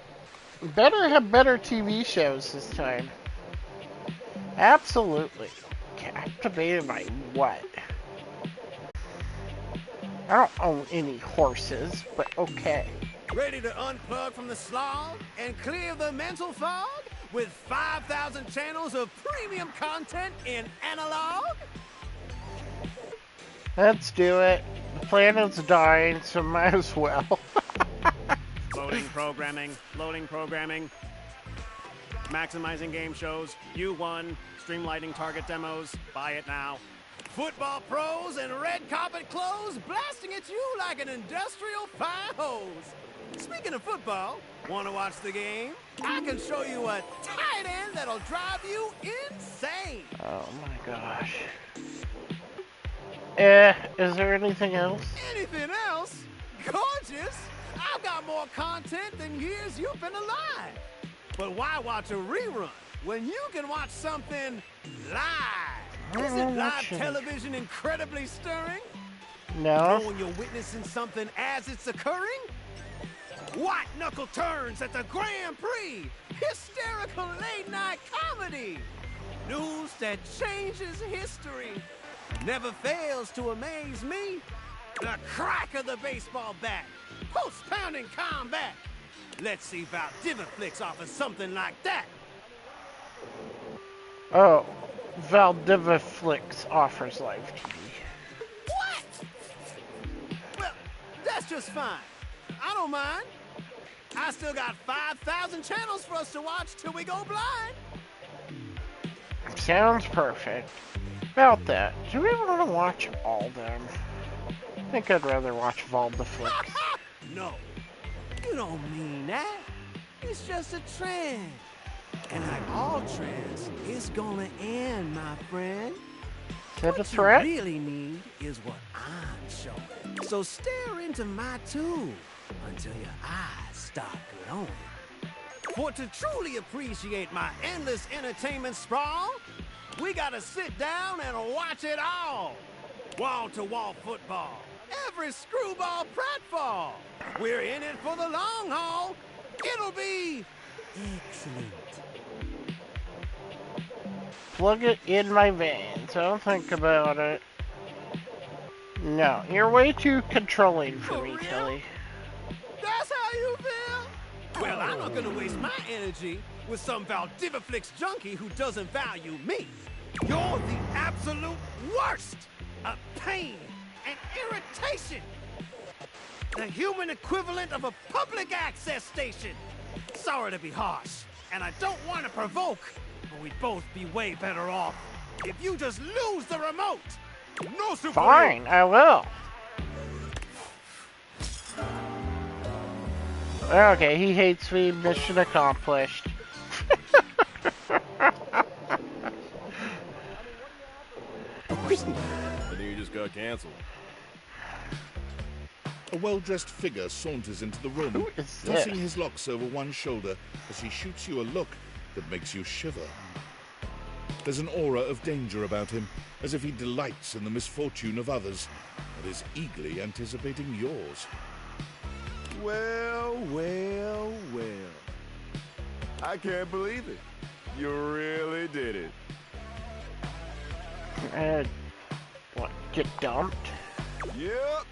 Better have better TV shows this time. Absolutely. Captivated by what? I don't own any horses, but okay. Ready to unplug from the slog and clear the mental fog with 5,000 channels of premium content in analog? Let's do it. The planet's dying, so might as well. Loading programming. Loading programming. Maximizing game shows. U1. Streamlining target demos. Buy it now. Football pros and red carpet clothes blasting at you like an industrial fire hose. Speaking of football, want to watch the game? I can show you a tight end that'll drive you insane. Oh my gosh. Is there anything else? Anything else? Gorgeous! I've got more content than years you've been alive. But why watch a rerun when you can watch something live? Isn't live television incredibly stirring? No. Knowing you're witnessing something as it's occurring? White knuckle turns at the Grand Prix. Hysterical late night comedy. News that changes history. Never fails to amaze me. The crack of the baseball bat. Post-pounding combat. Let's see if Valdiviflix offers something like that. Oh, Valdiviflix offers live TV. What? Well, that's just fine. I don't mind. I still got 5,000 channels for us to watch till we go blind. Sounds perfect. About that, do we ever want to watch all them? I think I'd rather watch Valdiviflix. No, you don't mean that. It's just a trend. And like all trends, it's gonna end, my friend. Is that a threat? What you really need is what I'm showing. So stare into my tube until your eyes start glowing. For to truly appreciate my endless entertainment sprawl, we gotta sit down and watch it all. Wall-to-wall football, every screwball pratfall. We're in it for the long haul. It'll be excellent. Plug it in my veins. Don't think about it. No, you're way too controlling for me, Kelly. That's how you feel? Well, I'm not gonna waste my energy with some Valdiviflix junkie who doesn't value me. You're the absolute worst! A pain and irritation! The human equivalent of a public access station! Sorry to be harsh, and I don't want to provoke, but we'd both be way better off if you just lose the remote! No super. Fine, I will. Okay, he hates me. Mission accomplished. I think you just got canceled. A well-dressed figure saunters into the room, tossing his locks over one shoulder as he shoots you a look that makes you shiver. There's an aura of danger about him, as if he delights in the misfortune of others, and is eagerly anticipating yours. Well, well, well. I can't believe it. You really did it. What, get dumped? Yep.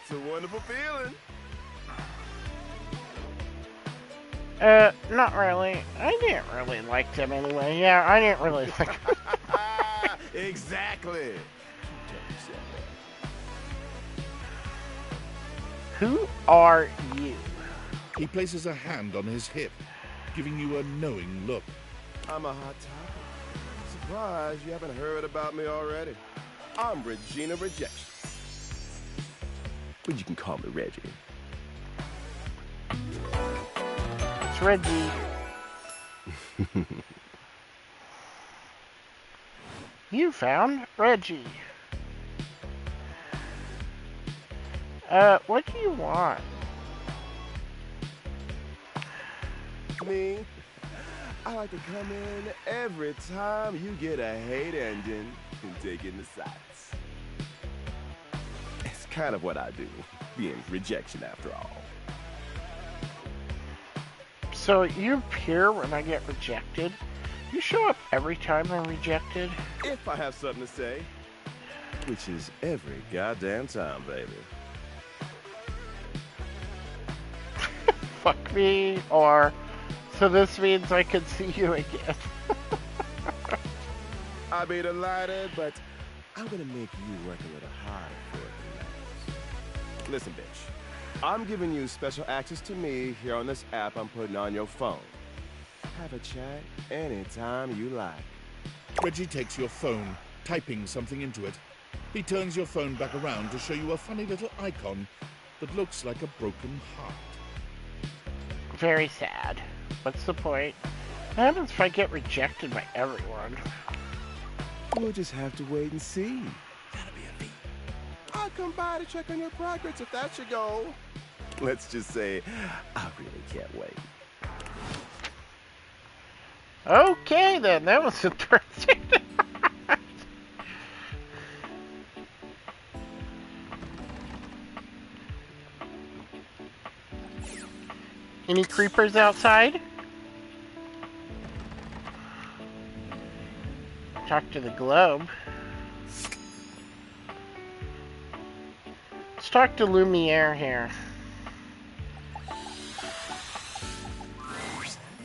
It's a wonderful feeling. Not really. I didn't really like them anyway. Yeah, I didn't really like them. Exactly. Who are you? He places a hand on his hip, giving you a knowing look. I'm a hot topic. Surprised you haven't heard about me already. I'm Regina Rejection. But you can call me Reggie. It's Reggie. You found Reggie. What do you want? Me? I like to come in every time you get a hate engine and take in the sights. It's kind of what I do, being rejection after all. So you appear when I get rejected? You show up every time I'm rejected? If I have something to say. Which is every goddamn time, baby. Fuck me, or... So this means I can see you again. I'd be delighted, but I'm gonna make you work a little harder for it than that. Listen, bitch. I'm giving you special access to me here on this app I'm putting on your phone. Have a chat anytime you like. Reggie takes your phone, typing something into it. He turns your phone back around to show you a funny little icon that looks like a broken heart. Very sad. What's the point? What happens if I get rejected by everyone? We'll just have to wait and see. That'll be a feat. I'll come by to check on your progress if that's your goal. Let's just say, I really can't wait. Okay then, that was interesting. Any creepers outside? Talk to the globe. Let's talk to Lumiere here.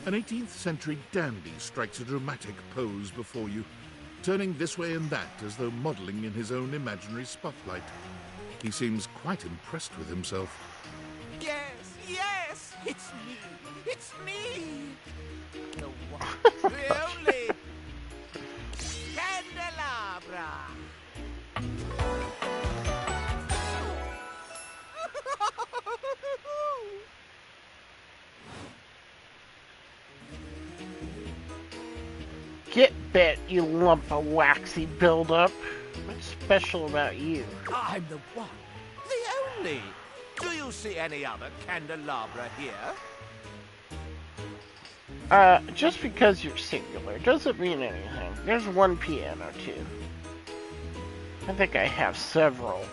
An 18th century dandy strikes a dramatic pose before you, turning this way and that as though modelling in his own imaginary spotlight. He seems quite impressed with himself. Yes, yes, it's me. It's me. The one, the only Candelabra. Get bit, you lump of waxy buildup. What's special about you? I'm the one, the only. Do you see any other candelabra here? Just because you're singular doesn't mean anything. There's one piano, too. I think I have several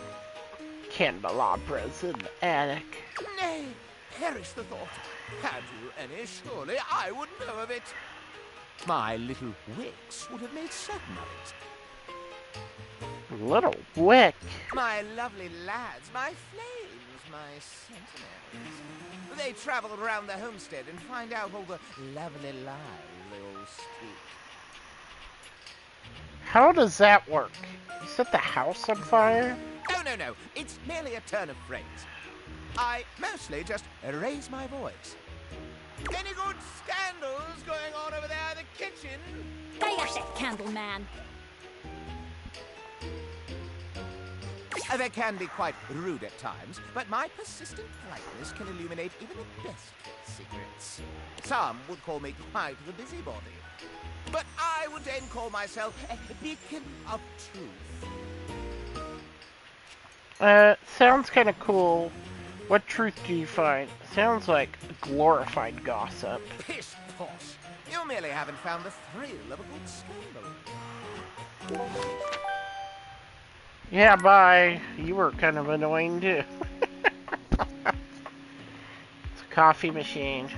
candelabras in the attic. Nay, perish the thought. Had you any, surely I would know of it. My little wicks would have made certain of it. Little wick. My lovely lads, my flames, my sentinels. They travel around the homestead and find out all the lovely lies they all speak. How does that work? You set the house on fire? Oh, no. It's merely a turn of phrase. I mostly just raise my voice. Any good scandals going on over there in the kitchen? Gotcha, Candleman. They can be quite rude at times, but my persistent politeness can illuminate even the best secrets. Some would call me quite the busybody, but I would then call myself a beacon of truth. Sounds kind of cool. What truth do you find? Sounds like glorified gossip. Pish posh! You merely haven't found the thrill of a good scandal. Yeah, bye. You were kind of annoying too. It's a coffee machine.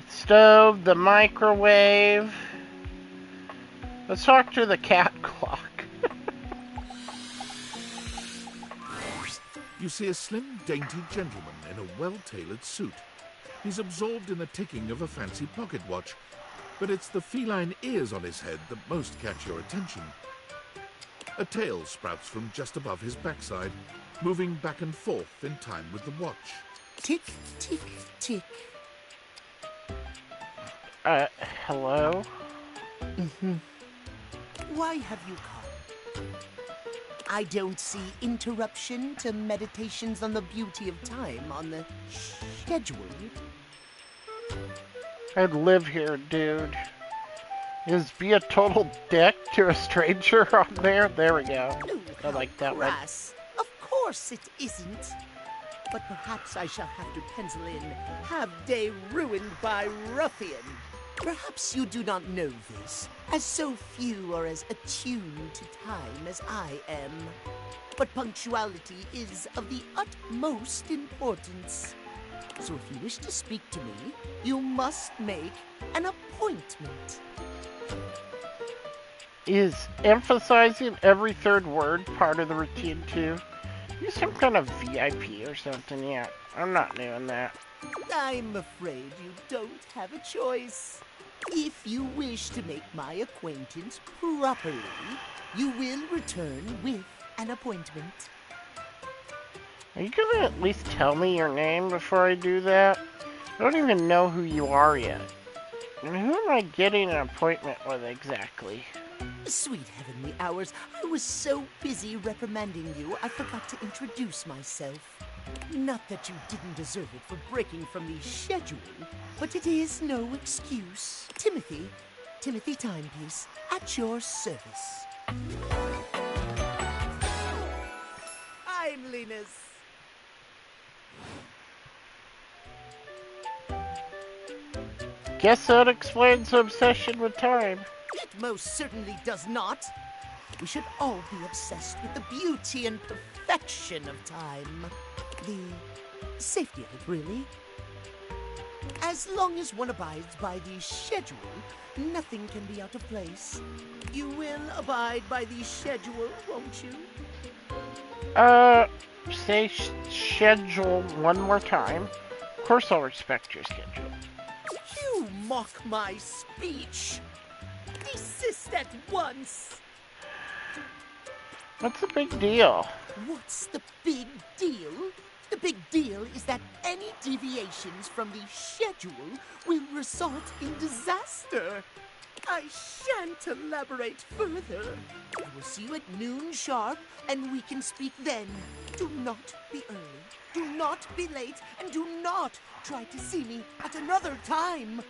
Stove, the microwave. Let's talk to the cat clock. You see a slim, dainty gentleman in a well-tailored suit. He's absorbed in the ticking of a fancy pocket watch, but it's the feline ears on his head that most catch your attention. A tail sprouts from just above his backside, moving back and forth in time with the watch. Tick, tick, tick. Hello? Mm-hmm. Why have you come? I don't see interruption to meditations on the beauty of time on the schedule. I'd live here, dude. Is be a total dick to a stranger on there? There we go. I like that one. Of course it isn't. But perhaps I shall have to pencil in "have day ruined by ruffian." Perhaps you do not know this, as so few are as attuned to time as I am. But punctuality is of the utmost importance. So if you wish to speak to me, you must make an appointment. Is emphasizing every third word part of the routine too? You some kind of VIP or something? Yeah, I'm not doing that. I'm afraid you don't have a choice. If you wish to make my acquaintance properly, you will return with an appointment. Are you gonna at least tell me your name before I do that? I don't even know who you are yet. And who am I getting an appointment with exactly? Sweet heavenly hours, I was so busy reprimanding you, I forgot to introduce myself. Not that you didn't deserve it for breaking from the schedule, but it is no excuse. Timothy Timepiece, at your service. I'm Linus. Guess that explains the obsession with time. It most certainly does not. We should all be obsessed with the beauty and perfection of time. The safety of it, really. As long as one abides by the schedule, nothing can be out of place. You will abide by the schedule, won't you? Say schedule one more time. Of course I'll respect your schedule. You mock my speech. Desist at once. What's the big deal? What's the big deal? The big deal is that any deviations from the schedule will result in disaster. I shan't elaborate further. I will see you at noon sharp, and we can speak then. Do not be early, do not be late, and do not try to see me at another time.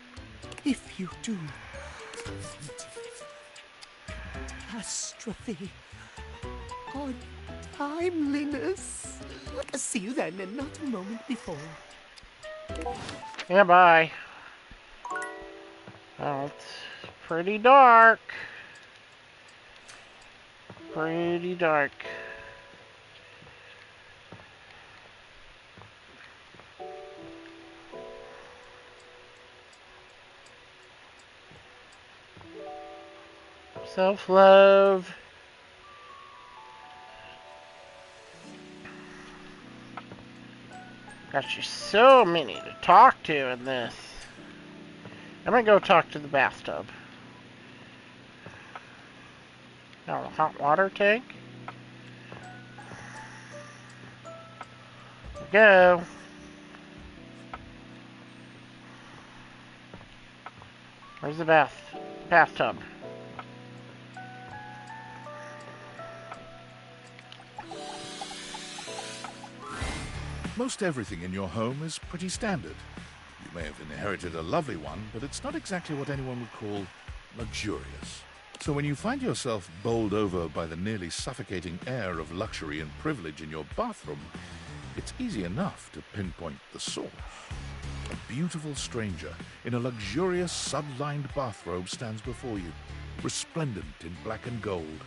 If you do, catastrophe on timeliness. See you then, and not a moment before. Yeah, bye. Oh, it's pretty dark. Pretty dark. Self-love. Got you so many to talk to in this. I'm gonna go talk to the bathtub. Now the hot water tank. Go. Where's the bathtub? Most everything in your home is pretty standard. You may have inherited a lovely one, but it's not exactly what anyone would call luxurious. So when you find yourself bowled over by the nearly suffocating air of luxury and privilege in your bathroom, it's easy enough to pinpoint the source. A beautiful stranger in a luxurious sud-lined bathrobe stands before you, resplendent in black and gold.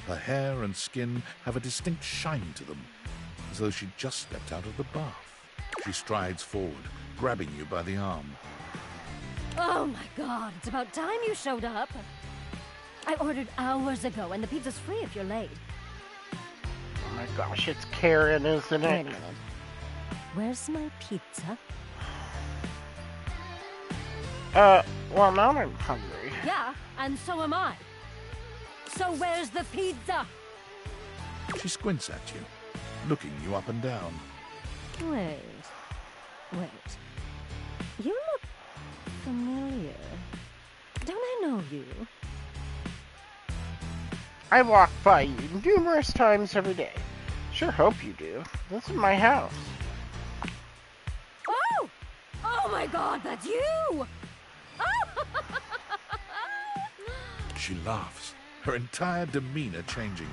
Her hair and skin have a distinct shine to them, as though she'd just stepped out of the bath. She strides forward, grabbing you by the arm. Oh my God, it's about time you showed up. I ordered hours ago, and the pizza's free if you're late. Oh my gosh, it's Karen, isn't it? Wait a minute. Where's my pizza? Well, now I'm hungry. Yeah, and so am I. So where's the pizza? She squints at you, looking you up and down. Wait. You look familiar. Don't I know you? I walk by you numerous times every day. Sure hope you do. This is my house. Oh! Oh my God, that's you! Oh! She laughs, her entire demeanor changing.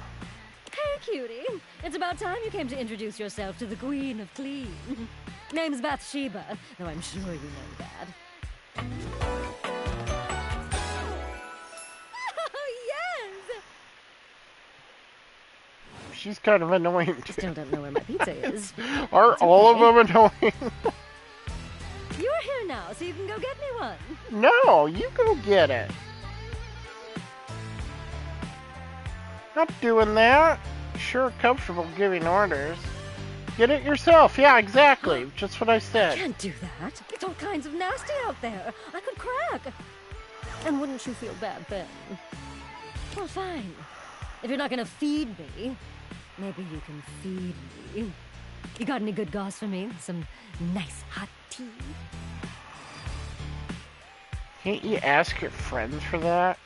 Hey, cutie. It's about time you came to introduce yourself to the Queen of Clean. Name's Bathsheba, though I'm sure you know that. She's kind of annoying too. Still don't know where my pizza is. Are It's all okay. of them annoying? You're here now, so you can go get me one. No, you go get it. Not doing that. Sure comfortable giving orders. Get it yourself. Yeah, exactly. Just what I said. I can't do that. It's all kinds of nasty out there. I could crack. And wouldn't you feel bad then? Well, fine. If you're not gonna feed me, maybe you can feed me. You got any good goss for me? Some nice hot tea? Can't you ask your friends for that?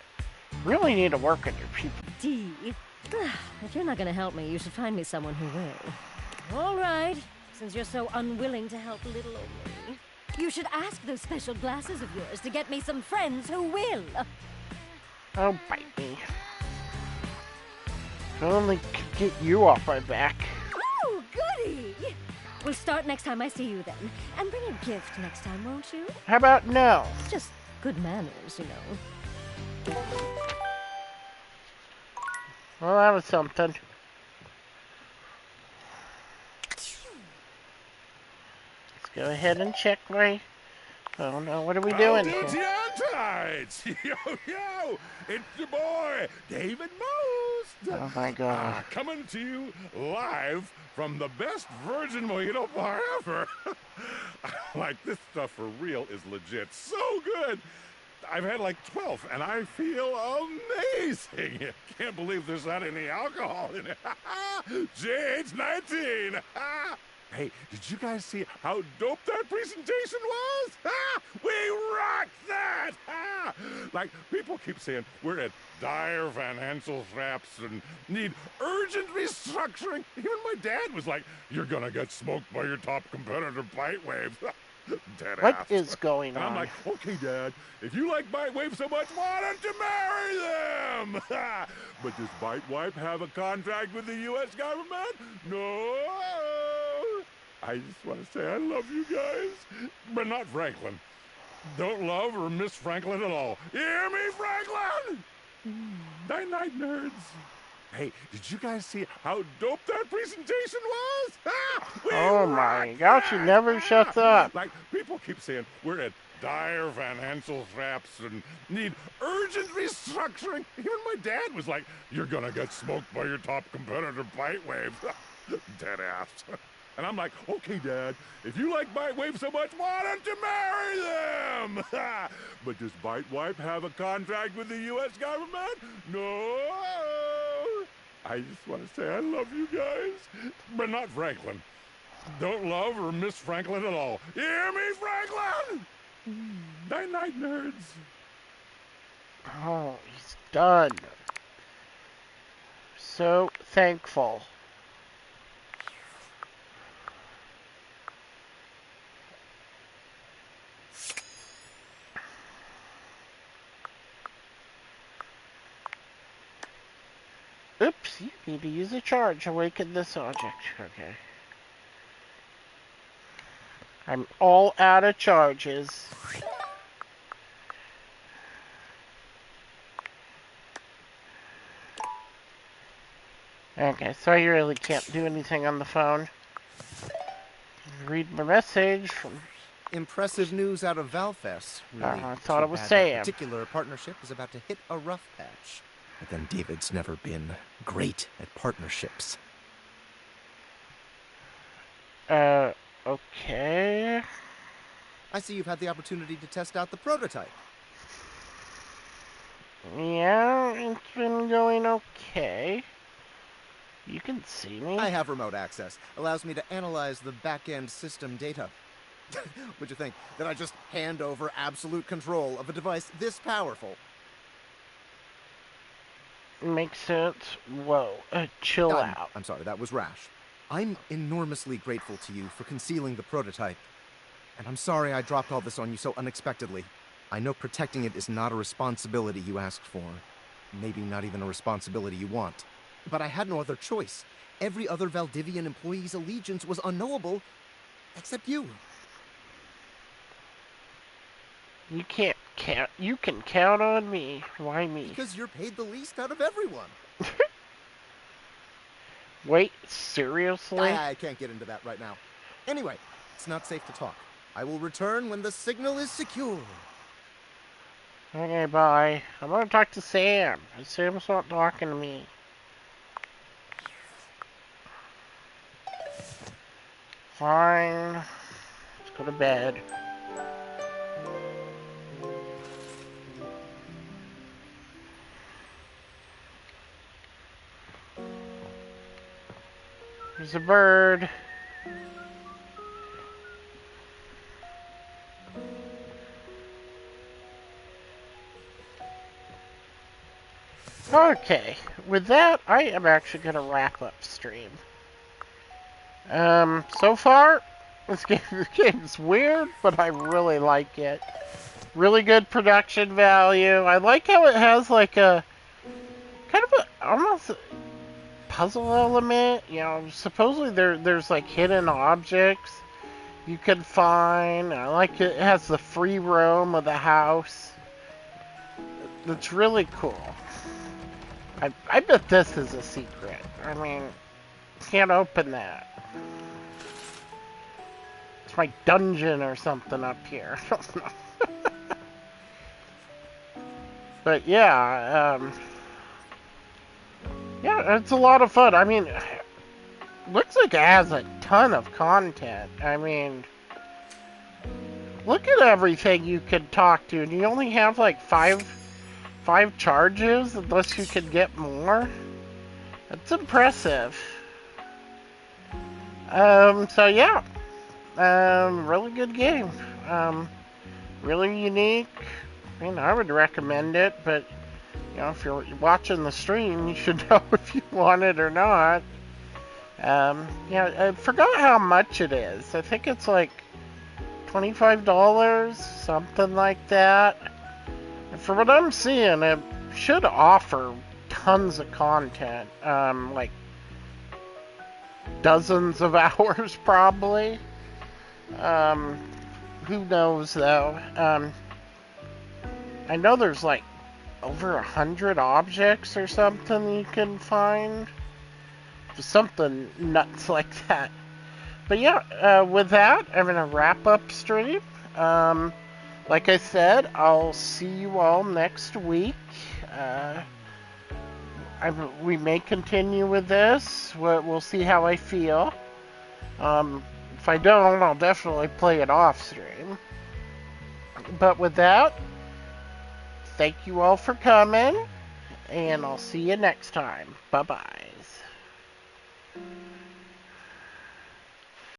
Really need to work on your people. Tea? If you're not gonna help me, you should find me someone who will. All right, since you're so unwilling to help little old me, you should ask those special glasses of yours to get me some friends who will. Oh, bite me. I only could get you off my back. Oh, goody! We'll start next time I see you then. And bring a gift next time, won't you? How about no? Just good manners, you know. Well, that was something. Let's go ahead and check my... Oh no, what are we doing here? Tights. Yo, it's your boy, David Most. Oh my God. Coming to you live from the best virgin mojito bar ever. Like, this stuff for real is legit so good. I've had like 12, and I feel amazing. Can't believe there's not any alcohol in it. JH19. Hey, did you guys see how dope that presentation was? We rocked that! Like, people keep saying we're at dire financial straps and need urgent restructuring. Even my dad was like, you're gonna get smoked by your top competitor, Bitewave. Dead What ass. is going And I'm on? like, okay, Dad, if you like Bitewave so much, why don't you marry them? But does Bitewave have a contract with the U.S. government? No. I just want to say I love you guys, but not Franklin. Don't love or miss Franklin at all. You hear me, Franklin? Night-night, nerds. Hey, did you guys see how dope that presentation was? Oh my gosh, he never shuts up. Like, people keep saying we're at dire financial straps and need urgent restructuring. Even my dad was like, you're gonna get smoked by your top competitor, Bitewave. Dead ass. And I'm like, okay, Dad, if you like Bitewave so much, why don't you marry them? But does Bitewave have a contract with the U.S. government? No. I just want to say I love you guys, but not Franklin. Don't love or miss Franklin at all. You hear me, Franklin? Night-night, nerds. Oh, he's done. So thankful. Oops, you need to use a charge. Awaken this object. Okay. I'm all out of charges. Okay, so I really can't do anything on the phone. Read my message from... Impressive news out of Valfest. Really I thought it was Sam. Sam. That particular partnership is about to hit a rough patch. But then David's never been great at partnerships. Okay. I see you've had the opportunity to test out the prototype. Yeah, it's been going okay. You can see me. I have remote access. Allows me to analyze the back-end system data. Would you think that I just hand over absolute control of a device this powerful? Makes sense. Whoa, chill out. I'm sorry, that was rash. I'm enormously grateful to you for concealing the prototype. And I'm sorry I dropped all this on you so unexpectedly. I know protecting it is not a responsibility you asked for. Maybe not even a responsibility you want. But I had no other choice. Every other Valdivian employee's allegiance was unknowable, except you. You can't count. You can count on me. Why me? Because you're paid the least out of everyone. Wait, seriously? I can't get into that right now. Anyway, it's not safe to talk. I will return when the signal is secure. Okay, bye. I'm gonna talk to Sam. Sam's not talking to me. Fine. Let's go to bed. There's a bird. Okay, with that, I am actually going to wrap up stream. So far, this game's weird, but I really like it. Really good production value. I like how it has like a, kind of a, almost a puzzle element. You know, supposedly there's like hidden objects you can find. I like it has the free roam of the house. It's really cool. I bet this is a secret. I mean, can't open that. It's my dungeon or something up here. I don't know. But yeah, yeah, it's a lot of fun. I mean, looks like it has a ton of content. I mean, look at everything you could talk to, and you only have like five charges unless you can get more. That's impressive. So yeah, really good game. Really unique. I mean, I would recommend it, but you know, if you're watching the stream, you should know if you want it or not. Yeah, I forgot how much it is. I think it's like $25, something like that. And for what I'm seeing, it should offer tons of content, like dozens of hours probably. Who knows though? I know there's like over 100 objects or something you can find. Something nuts like that. But yeah, with that, I'm gonna wrap up stream. Like I said, I'll see you all next week. We may continue with this. We'll see how I feel. If I don't, I'll definitely play it off stream. But with that, thank you all for coming, and I'll see you next time. Bye-bye.